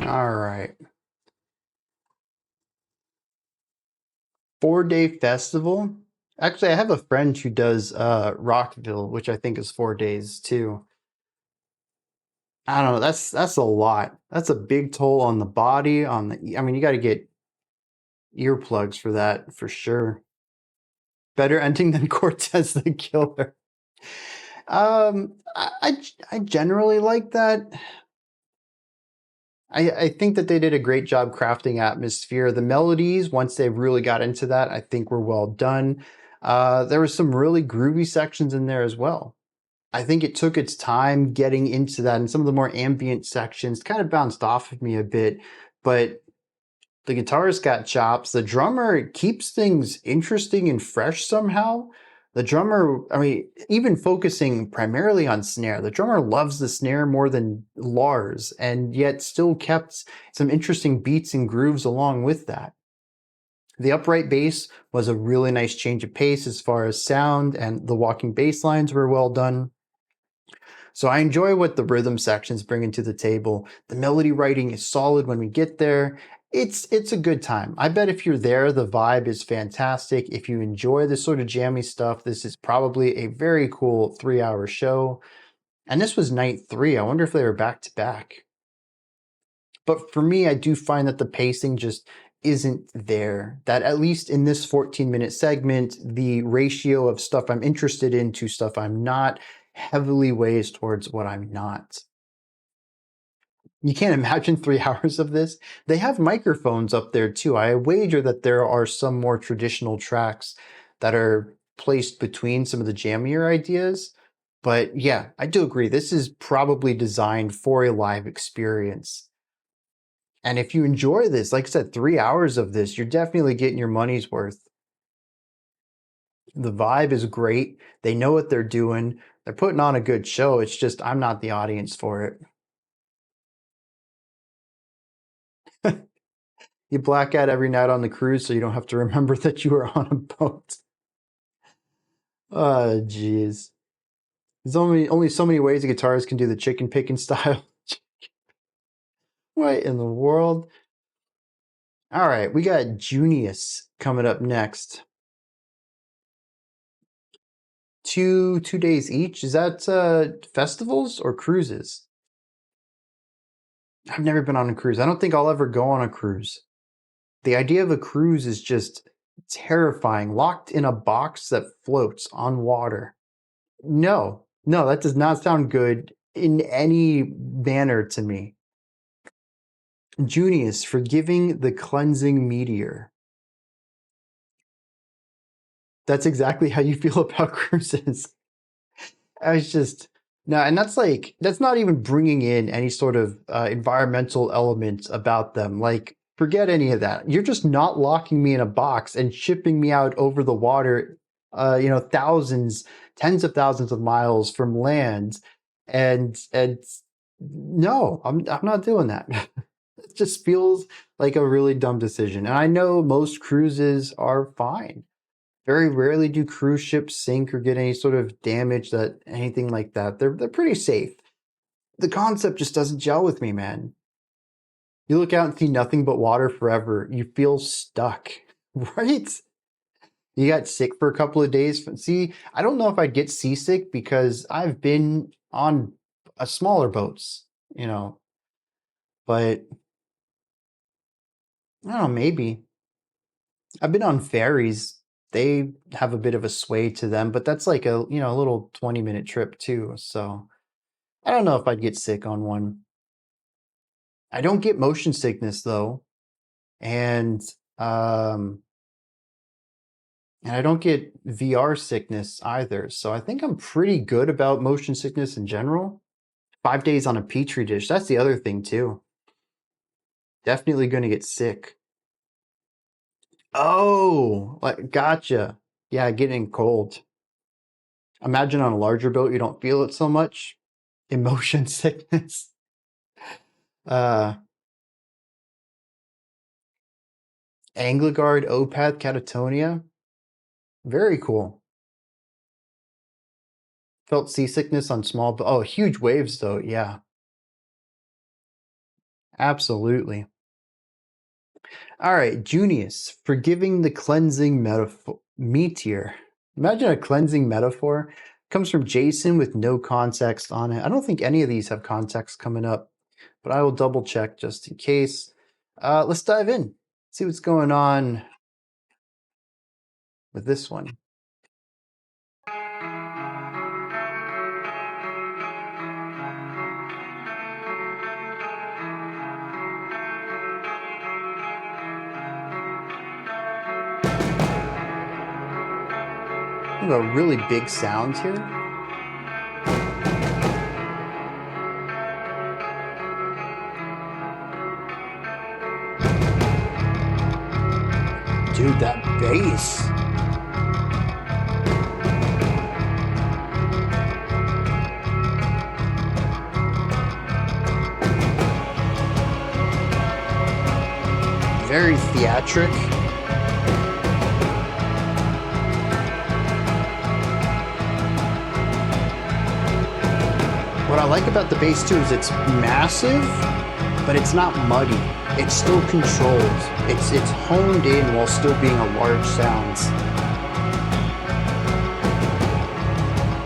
All right. 4-day festival. Actually, I have a friend who does Rockville, which I think is 4 days too. I don't know. That's a lot. That's a big toll on the body. I mean, you got to get earplugs for that for sure. Better ending than Cortez the Killer. I generally like that. I think that they did a great job crafting atmosphere. The melodies, once they really got into that, I think were well done. There were some really groovy sections in there as well. I think it took its time getting into that, and some of the more ambient sections kind of bounced off of me a bit, but the guitarist got chops. The drummer keeps things interesting and fresh somehow. The drummer, I mean, even focusing primarily on snare, the drummer loves the snare more than Lars, and yet still kept some interesting beats and grooves along with that. The upright bass was a really nice change of pace as far as sound, and the walking bass lines were well done. So I enjoy what the rhythm sections bring into the table. The melody writing is solid when we get there. It's a good time. I bet if you're there, the vibe is fantastic. If you enjoy this sort of jammy stuff, this is probably a very cool 3-hour show. And this was night 3. I wonder if they were back to back. But for me, I do find that the pacing just isn't there. That at least in this 14-minute segment, the ratio of stuff I'm interested in to stuff I'm not heavily weighs towards what I'm not. You can't imagine 3 hours of this. They have microphones up there too. I wager that there are some more traditional tracks that are placed between some of the jammier ideas. But yeah, I do agree. This is probably designed for a live experience. And if you enjoy this, like I said, 3 hours of this, you're definitely getting your money's worth. The vibe is great. They know what they're doing. They're putting on a good show. It's just I'm not the audience for it. You black out every night on the cruise so you don't have to remember that you were on a boat. Oh, jeez. There's only so many ways a guitarist can do the chicken picking style. What in the world? All right, we got Junius coming up next. Two days each. Is that festivals or cruises? I've never been on a cruise. I don't think I'll ever go on a cruise. The idea of a cruise is just terrifying. Locked in a box that floats on water. No, No, that does not sound good in any manner to me. Junius, forgiving the cleansing meteor. That's exactly how you feel about cruises. I was just no, and that's like that's not even bringing in any sort of environmental elements about them. Like, forget any of that. You're just not locking me in a box and shipping me out over the water, thousands, tens of thousands of miles from land, and no, I'm not doing that. It just feels like a really dumb decision. And I know most cruises are fine. Very rarely do cruise ships sink or get any sort of damage that anything like that. They're pretty safe. The concept just doesn't gel with me, man. You look out and see nothing but water forever. You feel stuck, right? You got sick for a couple of days. See, I don't know if I'd get seasick because I've been on smaller boats, but I don't know, maybe. I've been on ferries. They have a bit of a sway to them, but that's like a little 20-minute trip too. So I don't know if I'd get sick on one. I don't get motion sickness though, and I don't get VR sickness either. So I think I'm pretty good about motion sickness in general. 5 days on a petri dish. That's the other thing too. Definitely going to get sick. Oh, gotcha. Yeah, getting cold. Imagine on a larger boat, you don't feel it so much. Emotion sickness. Angligard, Opath, Catatonia. Very cool. Felt seasickness on small, oh, huge waves though. Yeah. Absolutely. All right, Junius, forgiving the cleansing metaphor. Meteor. Imagine a cleansing metaphor. Comes from Jason with no context on it. I don't think any of these have context coming up, but I will double check just in case. Let's dive in. See what's going on with this one. We have a really big sound here. Dude, that bass. Very theatric. What I like about the bass too is it's massive, but it's not muddy. It's still controlled. It's honed in while still being a large sound.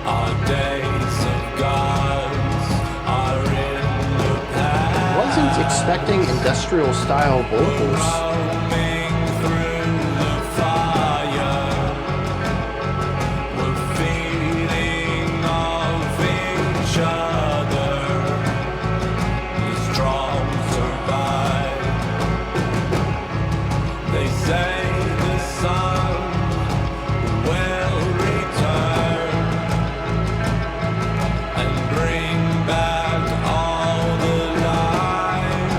Our days of gods are in the past. Wasn't expecting industrial style vocals. Roaming through the fire, we're feeding off each other. The strong survive. They say the sun will return and bring back all the life.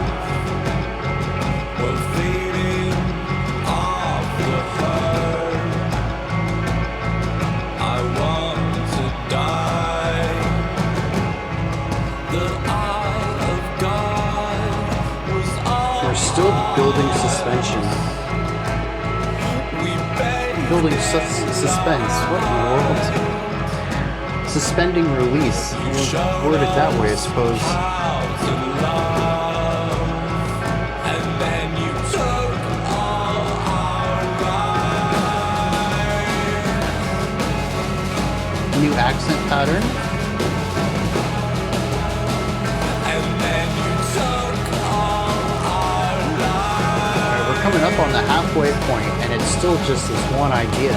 We're feeding off the herd. I want to die. The eye of God was all We're still building suspension. we begged. Building suspense. What in the world? Suspending release. We'll word it that way, I suppose. And then you took all our lives. New accent pattern. And then you took all our lives. Alright, we're coming up on the halfway point, and it's still just this one idea.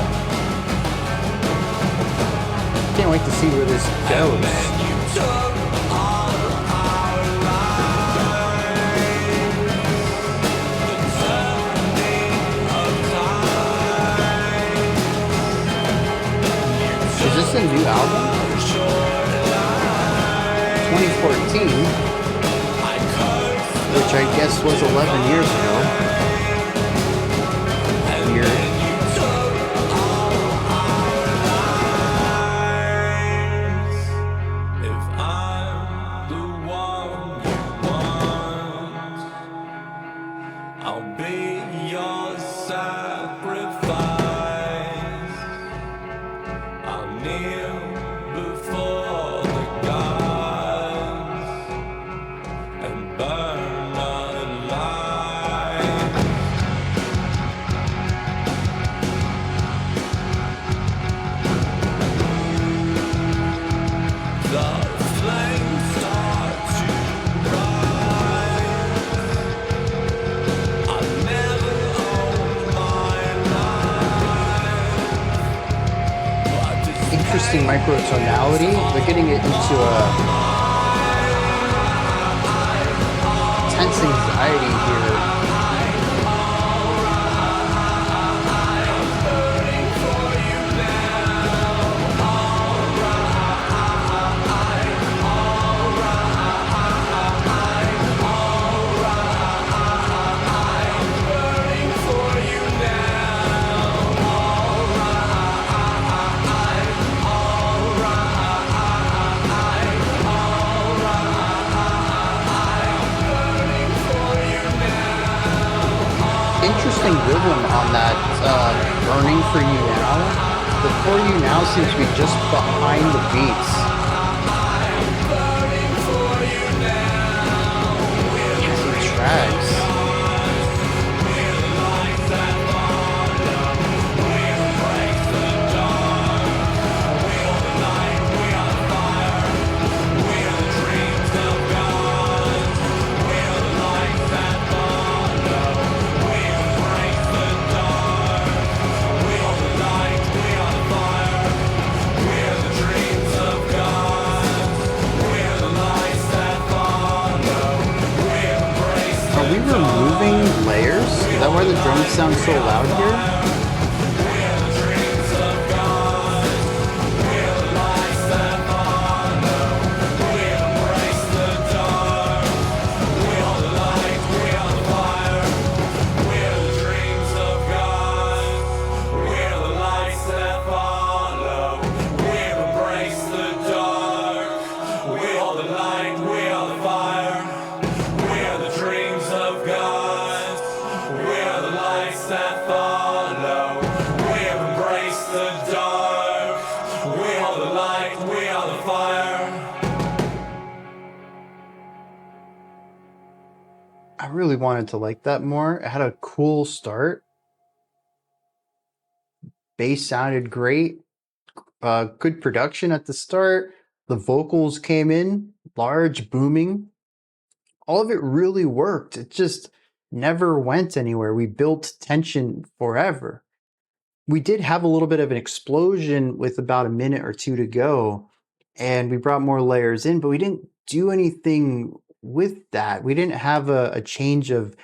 Can't wait to see where this goes. Is this a new album? 2014, which I guess was 11 years ago. Weird. Interesting microtonality. They're getting it into a tense anxiety here. Interesting rhythm on that burning for you now. The for you now seems to be just behind the beats. Some tracks. Removing layers? Is that why the drums sound so loud here? I really wanted to like that more. It had a cool start. Bass sounded great. Good production at the start. The vocals came in, large, booming. All of it really worked. It just never went anywhere. We built tension forever. We did have a little bit of an explosion with about a minute or two to go, and we brought more layers in, but we didn't do anything with that. We didn't have a change of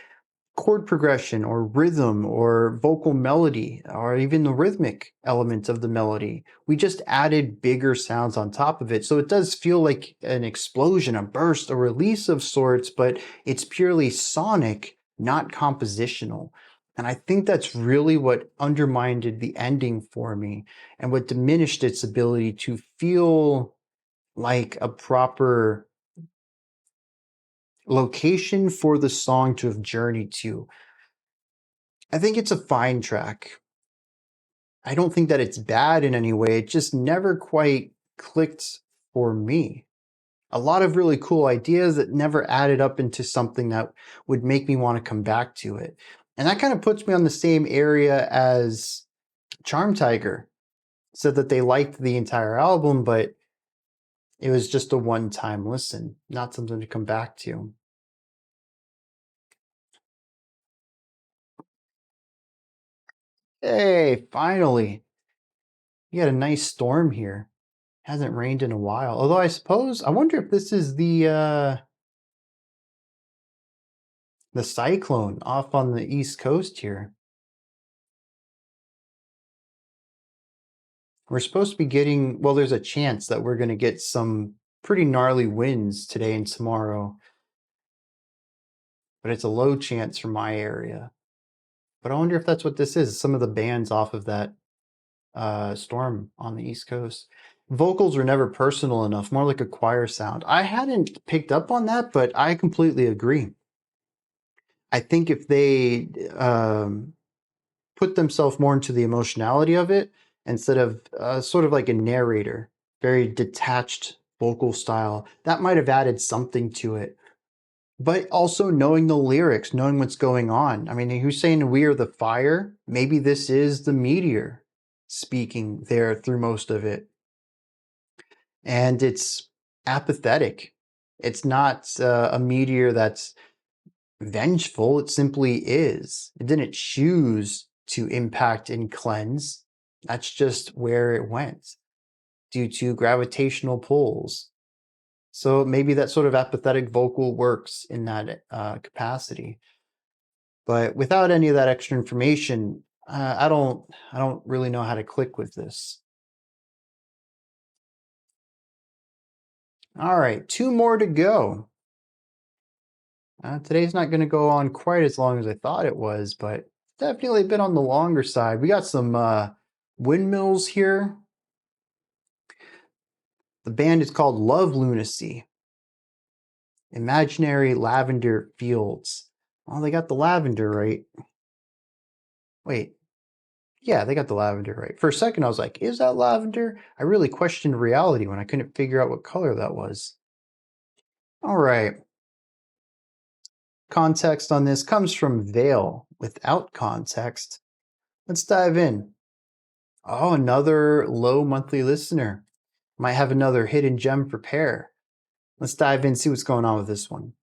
chord progression or rhythm or vocal melody or even the rhythmic element of the melody. We just added bigger sounds on top of it. So it does feel like an explosion, a burst, a release of sorts, but it's purely sonic, not compositional. And I think that's really what undermined the ending for me and what diminished its ability to feel like a proper location for the song to have journeyed to. I think it's a fine track. I don't think that it's bad in any way. It just never quite clicked for me. A lot of really cool ideas that never added up into something that would make me want to come back to it. And that kind of puts me on the same area as Charm Tiger. Said that they liked the entire album, but it was just a one-time listen, not something to come back to. Hey, finally. You had a nice storm here. Hasn't rained in a while. Although I suppose, I wonder if this is the cyclone off on the East Coast here. We're supposed to be getting, well, there's a chance that we're going to get some pretty gnarly winds today and tomorrow. But it's a low chance for my area. But I wonder if that's what this is. Some of the bands off of that storm on the East Coast. Vocals were never personal enough, more like a choir sound. I hadn't picked up on that, but I completely agree. I think if they put themselves more into the emotionality of it, instead of sort of like a narrator, very detached vocal style, that might have added something to it. But also knowing the lyrics, knowing what's going on. I mean, who's saying we are the fire? Maybe this is the meteor speaking there through most of it. And it's apathetic. It's not a meteor that's vengeful. It simply is. It didn't choose to impact and cleanse. That's just where it went due to gravitational pulls. So maybe that sort of apathetic vocal works in that capacity. But without any of that extra information, I don't really know how to click with this. All right, 2 more to go. Today's not going to go on quite as long as I thought it was, but definitely a bit on the longer side. We got some windmills here. The band is called LoveLunacy. Imaginary Lavender Fields. Oh, they got the lavender right. Wait. Yeah, they got the lavender right. For a second, I was like, is that lavender? I really questioned reality when I couldn't figure out what color that was. All right. Context on this comes from Veil. Without context, let's dive in. Oh, another low monthly listener. Might have another hidden gem for pair. Let's dive in and see what's going on with this one.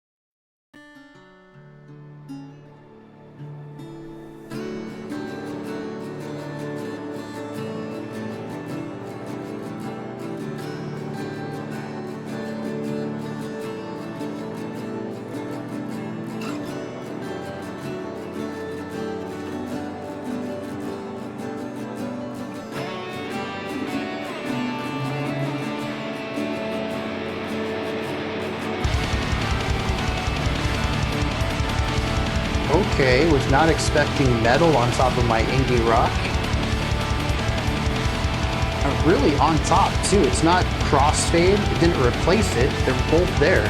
Okay, was not expecting metal on top of my indie rock. Really on top too. It's not crossfade. It didn't replace it. They're both there.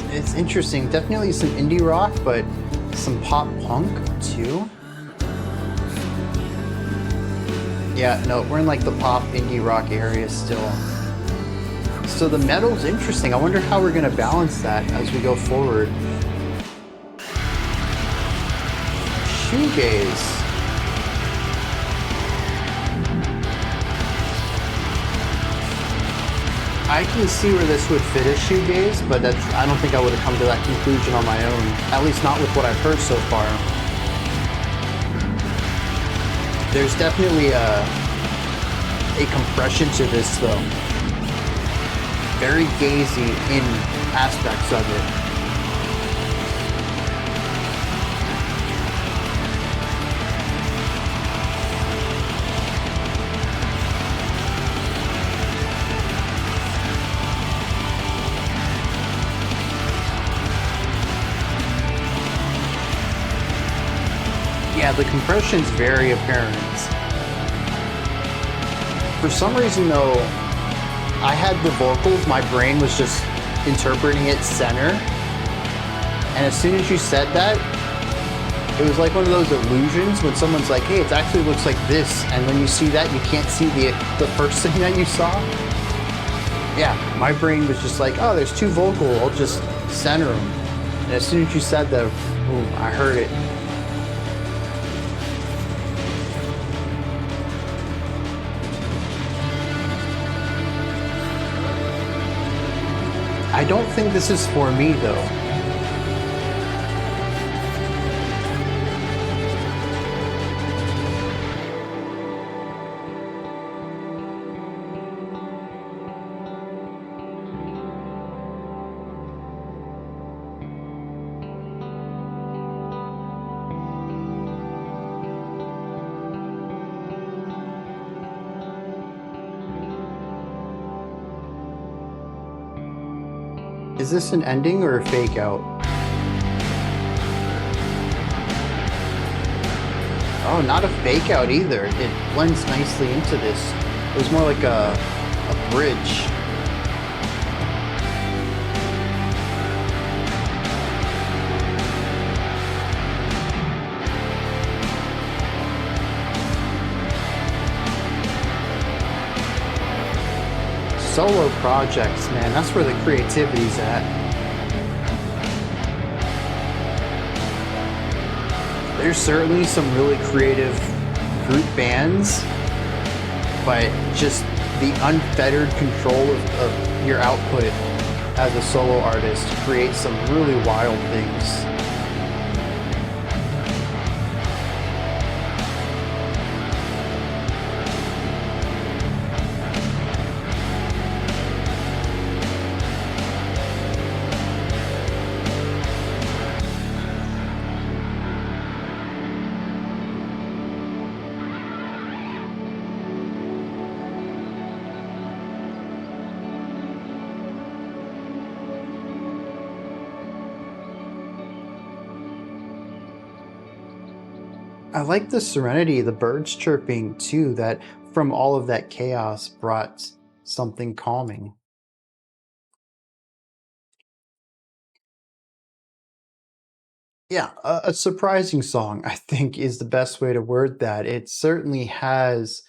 It's interesting. Definitely some indie rock, but some pop punk too. Yeah, no, we're in like the pop indie rock area still. So the metal's interesting. I wonder how we're gonna balance that as we go forward. Shoegaze. I can see where this would fit as shoegaze, but I don't think I would have come to that conclusion on my own. At least not with what I've heard so far. There's definitely a compression to this though. Very gazy in aspects of it. Yeah, the compression's very apparent. For some reason though, I had the vocals, my brain was just interpreting it center. And as soon as you said that, It was like one of those illusions when someone's like, hey, it actually looks like this, and when you see that, you can't see the first thing that you saw. Yeah, my brain was just like, oh, there's two vocal, I'll just center them. And as soon as you said that, boom, I heard it. I don't think this is for me, though. Is this an ending or a fake out? Oh, not a fake out either. It blends nicely into this. It was more like a bridge. Solo projects, man, that's where the creativity's at. There's certainly some really creative group bands, but just the unfettered control of your output as a solo artist creates some really wild things. I like the serenity, the birds chirping too, that from all of that chaos brought something calming. Yeah, a surprising song, I think, is the best way to word that. It certainly has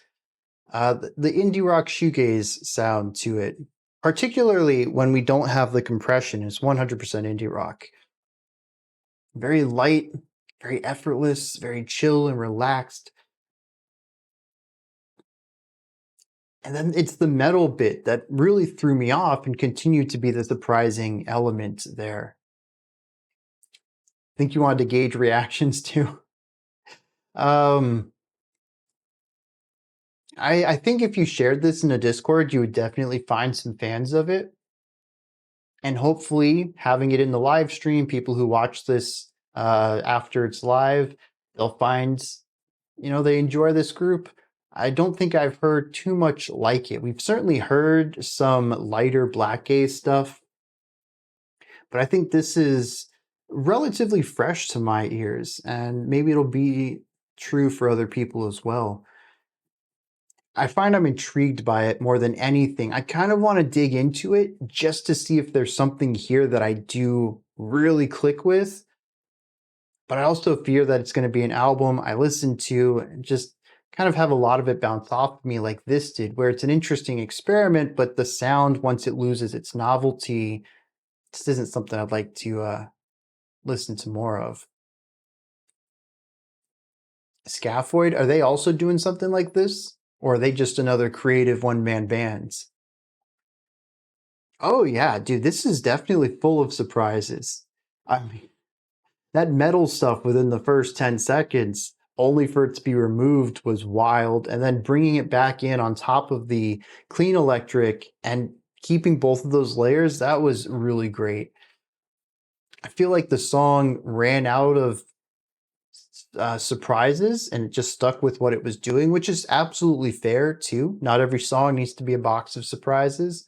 the indie rock shoegaze sound to it, particularly when we don't have the compression. It's 100% indie rock. Very light, very effortless, very chill and relaxed. And then it's the metal bit that really threw me off and continued to be the surprising element there. Think you wanted to gauge reactions too? Um, I think if you shared this in a Discord, you would definitely find some fans of it. And hopefully, having it in the live stream, people who watch this after it's live, they'll find, they enjoy this group. I don't think I've heard too much like it. We've certainly heard some lighter black gaze stuff, but I think this is relatively fresh to my ears, and maybe it'll be true for other people as well. I find I'm intrigued by it more than anything. I kind of want to dig into it just to see if there's something here that I do really click with. But I also fear that it's going to be an album I listen to and just kind of have a lot of it bounce off of me like this did, where it's an interesting experiment, but the sound, once it loses its novelty, just isn't something I'd like to listen to more of. Scaphoid, are they also doing something like this? Or are they just another creative one-man bands? Oh yeah, dude, this is definitely full of surprises. I mean, that metal stuff within the first 10 seconds, only for it to be removed, was wild. And then bringing it back in on top of the clean electric and keeping both of those layers, that was really great. I feel like the song ran out of surprises and it just stuck with what it was doing, which is absolutely fair too. Not every song needs to be a box of surprises.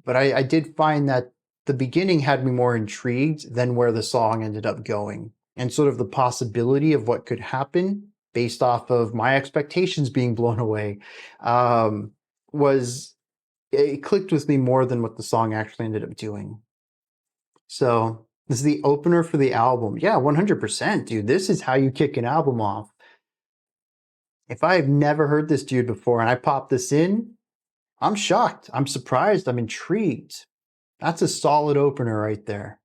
But I did find that the beginning had me more intrigued than where the song ended up going, and sort of the possibility of what could happen based off of my expectations being blown away it clicked with me more than what the song actually ended up doing. So This is the opener for the album. Yeah, 100%, dude. This is how you kick an album off. If I have never heard this dude before and I pop this in, I'm shocked. I'm surprised. I'm intrigued. That's a solid opener right there.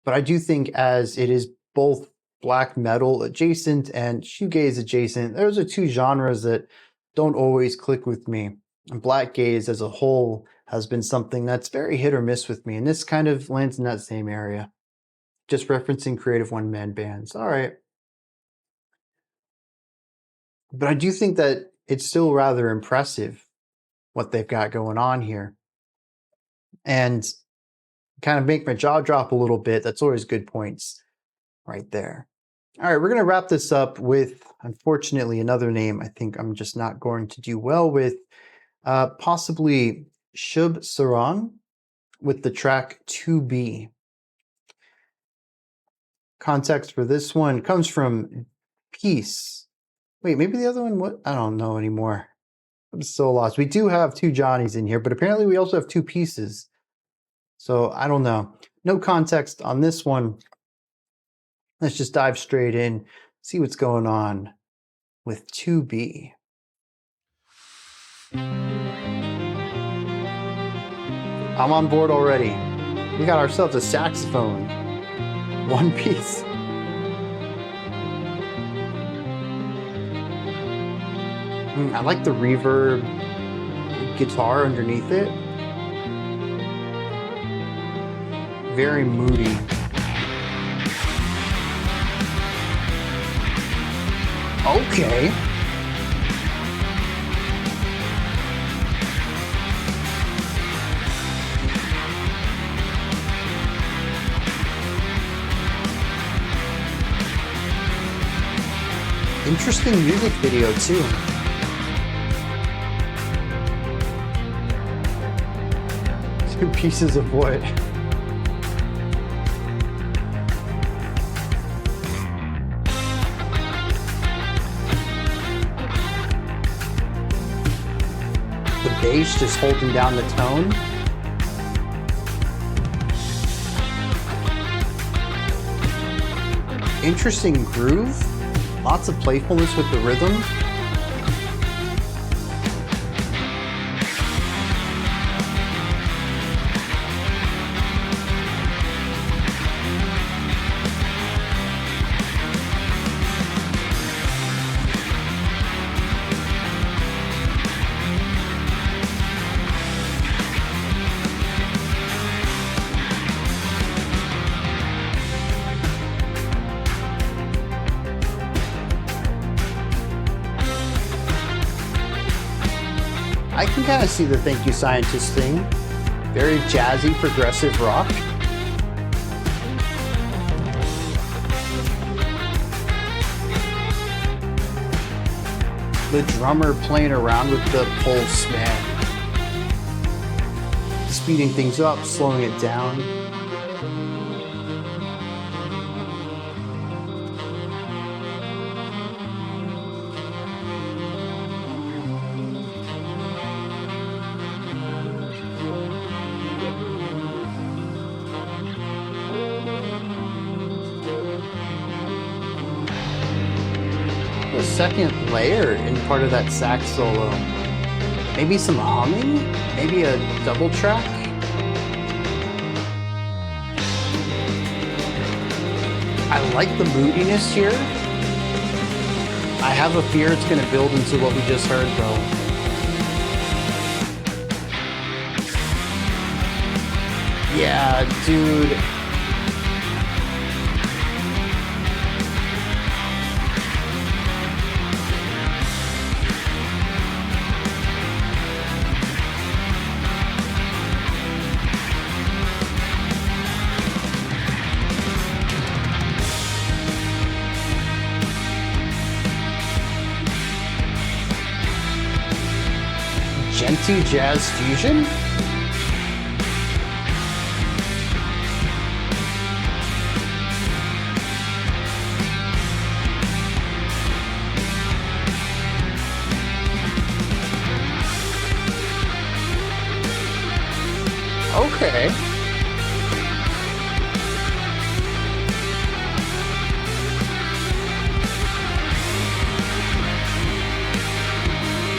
But I do think as it is both black metal adjacent and shoegaze adjacent, those are two genres that don't always click with me. And black gaze as a whole has been something that's very hit or miss with me. And this kind of lands in that same area. Just referencing creative one-man bands. All right. But I do think that it's still rather impressive what they've got going on here. And kind of make my jaw drop a little bit. That's always good points right there. All right, we're going to wrap this up with, unfortunately, another name I think I'm just not going to do well with. Possibly Shubh Saran with the track 2B. Context for this one comes from Peace. Wait, maybe the other one? What? I don't know anymore. I'm so lost. We do have two Johnnies in here, but apparently we also have two Pieces. So I don't know. No context on this one. Let's just dive straight in, see what's going on with 2B. I'm on board already. We got ourselves a saxophone. One piece. I like the reverb guitar underneath it. Very moody. Okay. Interesting music video too. Two pieces of wood. The bass just holding down the tone. Interesting groove. Lots of playfulness with the rhythm. I can kind of see the Thank You Scientist thing. Very jazzy, progressive rock. The drummer playing around with the pulse, man. Speeding things up, slowing it down. Second layer in part of that sax solo. Maybe some humming? Maybe a double track? I like the moodiness here. I have a fear it's going to build into what we just heard though. Yeah, dude. Genty jazz fusion? Okay.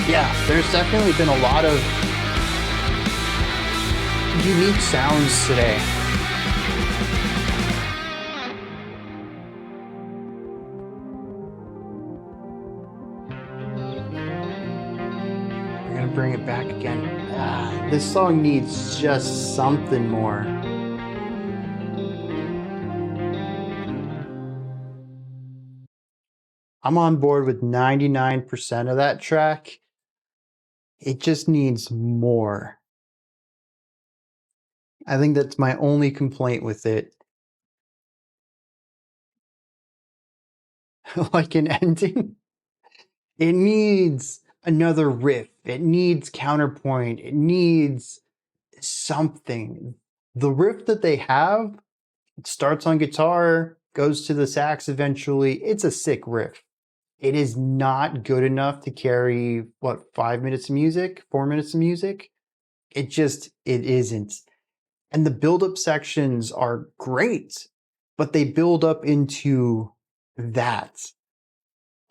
Yeah, there's definitely been a lot of unique sounds today. I'm gonna bring it back again. This song needs just something more. I'm on board with 99% of that track. It just needs more. I think that's my only complaint with it. Like an ending. It needs another riff. It needs counterpoint. It needs something. The riff that they have, it starts on guitar, goes to the sax eventually. It's a sick riff. It is not good enough to carry, what, 5 minutes of music? 4 minutes of music? It isn't. And the build-up sections are great, but they build up into that.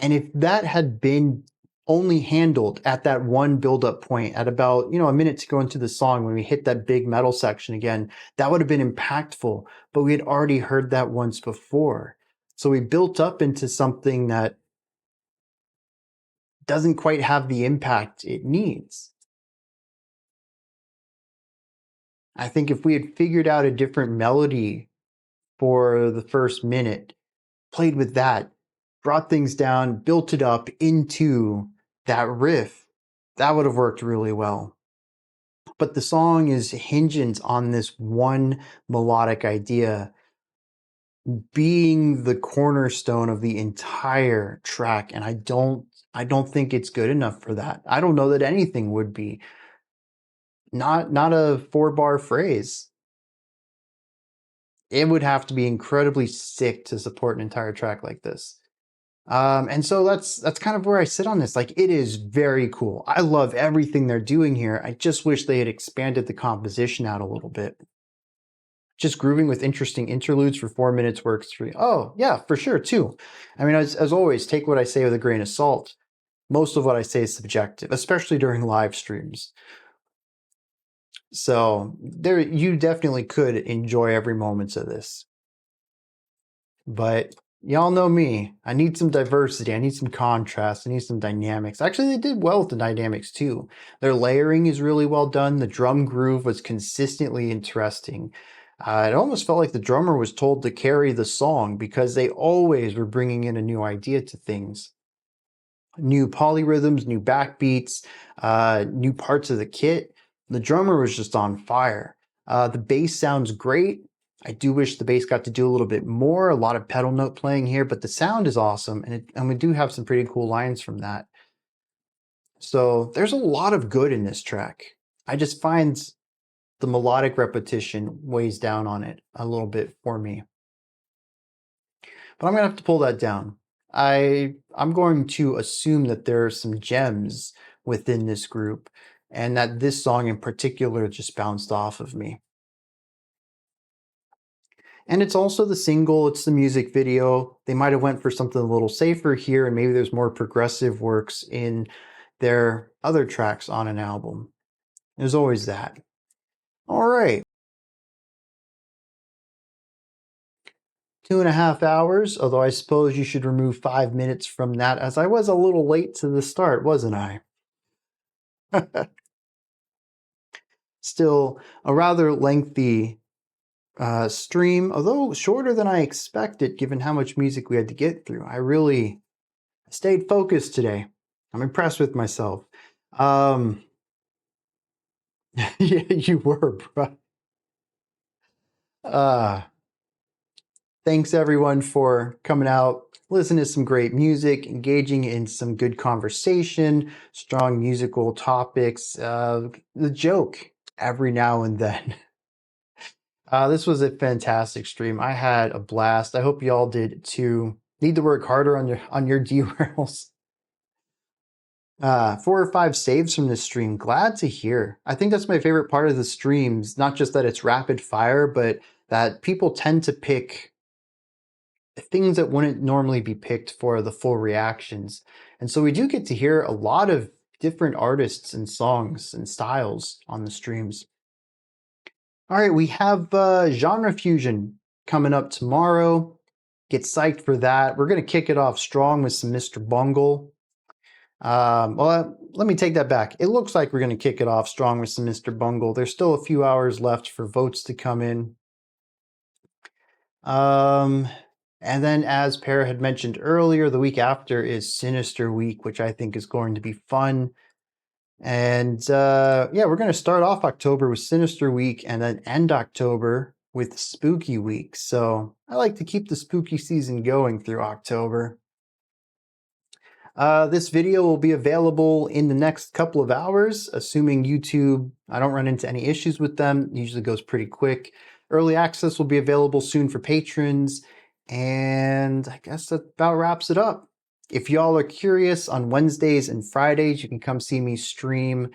And if that had been only handled at that one build-up point at about, a minute to go into the song when we hit that big metal section again, that would have been impactful, but we had already heard that once before. So we built up into something that doesn't quite have the impact it needs. I think if we had figured out a different melody for the first minute, played with that, brought things down, built it up into that riff, that would have worked really well. But the song is hinged on this one melodic idea being the cornerstone of the entire track, and I don't think it's good enough for that. I don't know that anything would be. Not a 4-bar phrase. It would have to be incredibly sick to support an entire track like this. And so that's kind of where I sit on this. Like, it is very cool. I love everything they're doing here. I just wish they had expanded the composition out a little bit. Just grooving with interesting interludes for 4 minutes works for me. Oh, yeah, for sure, too. I mean, as always, take what I say with a grain of salt. Most of what I say is subjective, especially during live streams. So you definitely could enjoy every moment of this. But y'all know me. I need some diversity. I need some contrast. I need some dynamics. Actually, they did well with the dynamics too. Their layering is really well done. The drum groove was consistently interesting. It almost felt like the drummer was told to carry the song because they always were bringing in a new idea to things. New polyrhythms, new backbeats, new parts of the kit. The drummer was just on fire. The bass sounds great. I do wish the bass got to do a little bit more, a lot of pedal note playing here, but the sound is awesome, and we do have some pretty cool lines from that. So there's a lot of good in this track. I just find the melodic repetition weighs down on it a little bit for me. But I'm going to have to pull that down. I'm going to assume that there are some gems within this group, and that this song in particular just bounced off of me. And it's also the single, it's the music video. They might have went for something a little safer here, and maybe there's more progressive works in their other tracks on an album. There's always that. All right. 2.5 hours, although I suppose you should remove 5 minutes from that, as I was a little late to the start, wasn't I? Still, a rather lengthy stream, although shorter than I expected given how much music we had to get through. I really stayed focused today. I'm impressed with myself. Yeah, you were, bro. Thanks everyone for coming out, listening to some great music, engaging in some good conversation, strong musical topics, the joke every now and then. This was a fantastic stream. I had a blast. I hope you all did too. Need to work harder on your derails. 4 or 5 saves from this stream. Glad to hear. I think that's my favorite part of the streams. Not just that it's rapid fire, but that people tend to pick things that wouldn't normally be picked for the full reactions. And so we do get to hear a lot of different artists and songs and styles on the streams. All right, we have Genre Fusion coming up tomorrow. Get psyched for that. We're going to kick it off strong with some Mr. Bungle. Well, let me take that back. It looks like we're going to kick it off strong with some Mr. Bungle. There's still a few hours left for votes to come in. And then, as Para had mentioned earlier, the week after is Sinister Week, which I think is going to be fun. And yeah, we're going to start off October with Sinister Week and then end October with Spooky Week. So I like to keep the spooky season going through October. This video will be available in the next couple of hours, assuming YouTube, I don't run into any issues with them. It usually goes pretty quick. Early access will be available soon for patrons. And I guess that about wraps it up. If y'all are curious, on Wednesdays and Fridays, you can come see me stream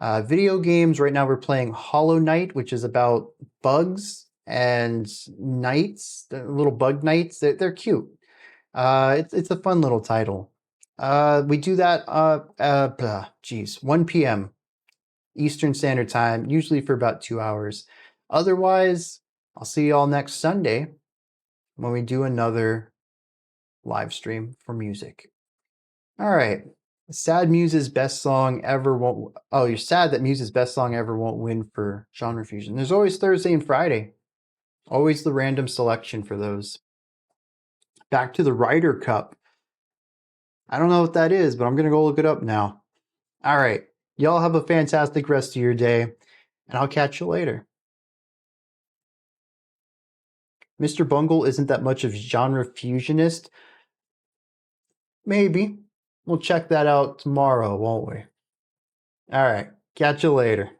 video games. Right now we're playing Hollow Knight, which is about bugs and knights, the little bug knights. They're cute. It's a fun little title. We do that 1 p.m. Eastern Standard Time, usually for about 2 hours. Otherwise, I'll see you all next Sunday when we do another live stream for music. All right. Sad Muse's best song ever won't. Oh, you're sad that Muse's best song ever won't win for Genre Fusion. There's always Thursday and Friday. Always the random selection for those. Back to the Ryder Cup. I don't know what that is, but I'm going to go look it up now. All right. Y'all have a fantastic rest of your day, and I'll catch you later. Mr. Bungle isn't that much of Genre Fusionist. Maybe. We'll check that out tomorrow, won't we? All right. Catch you later.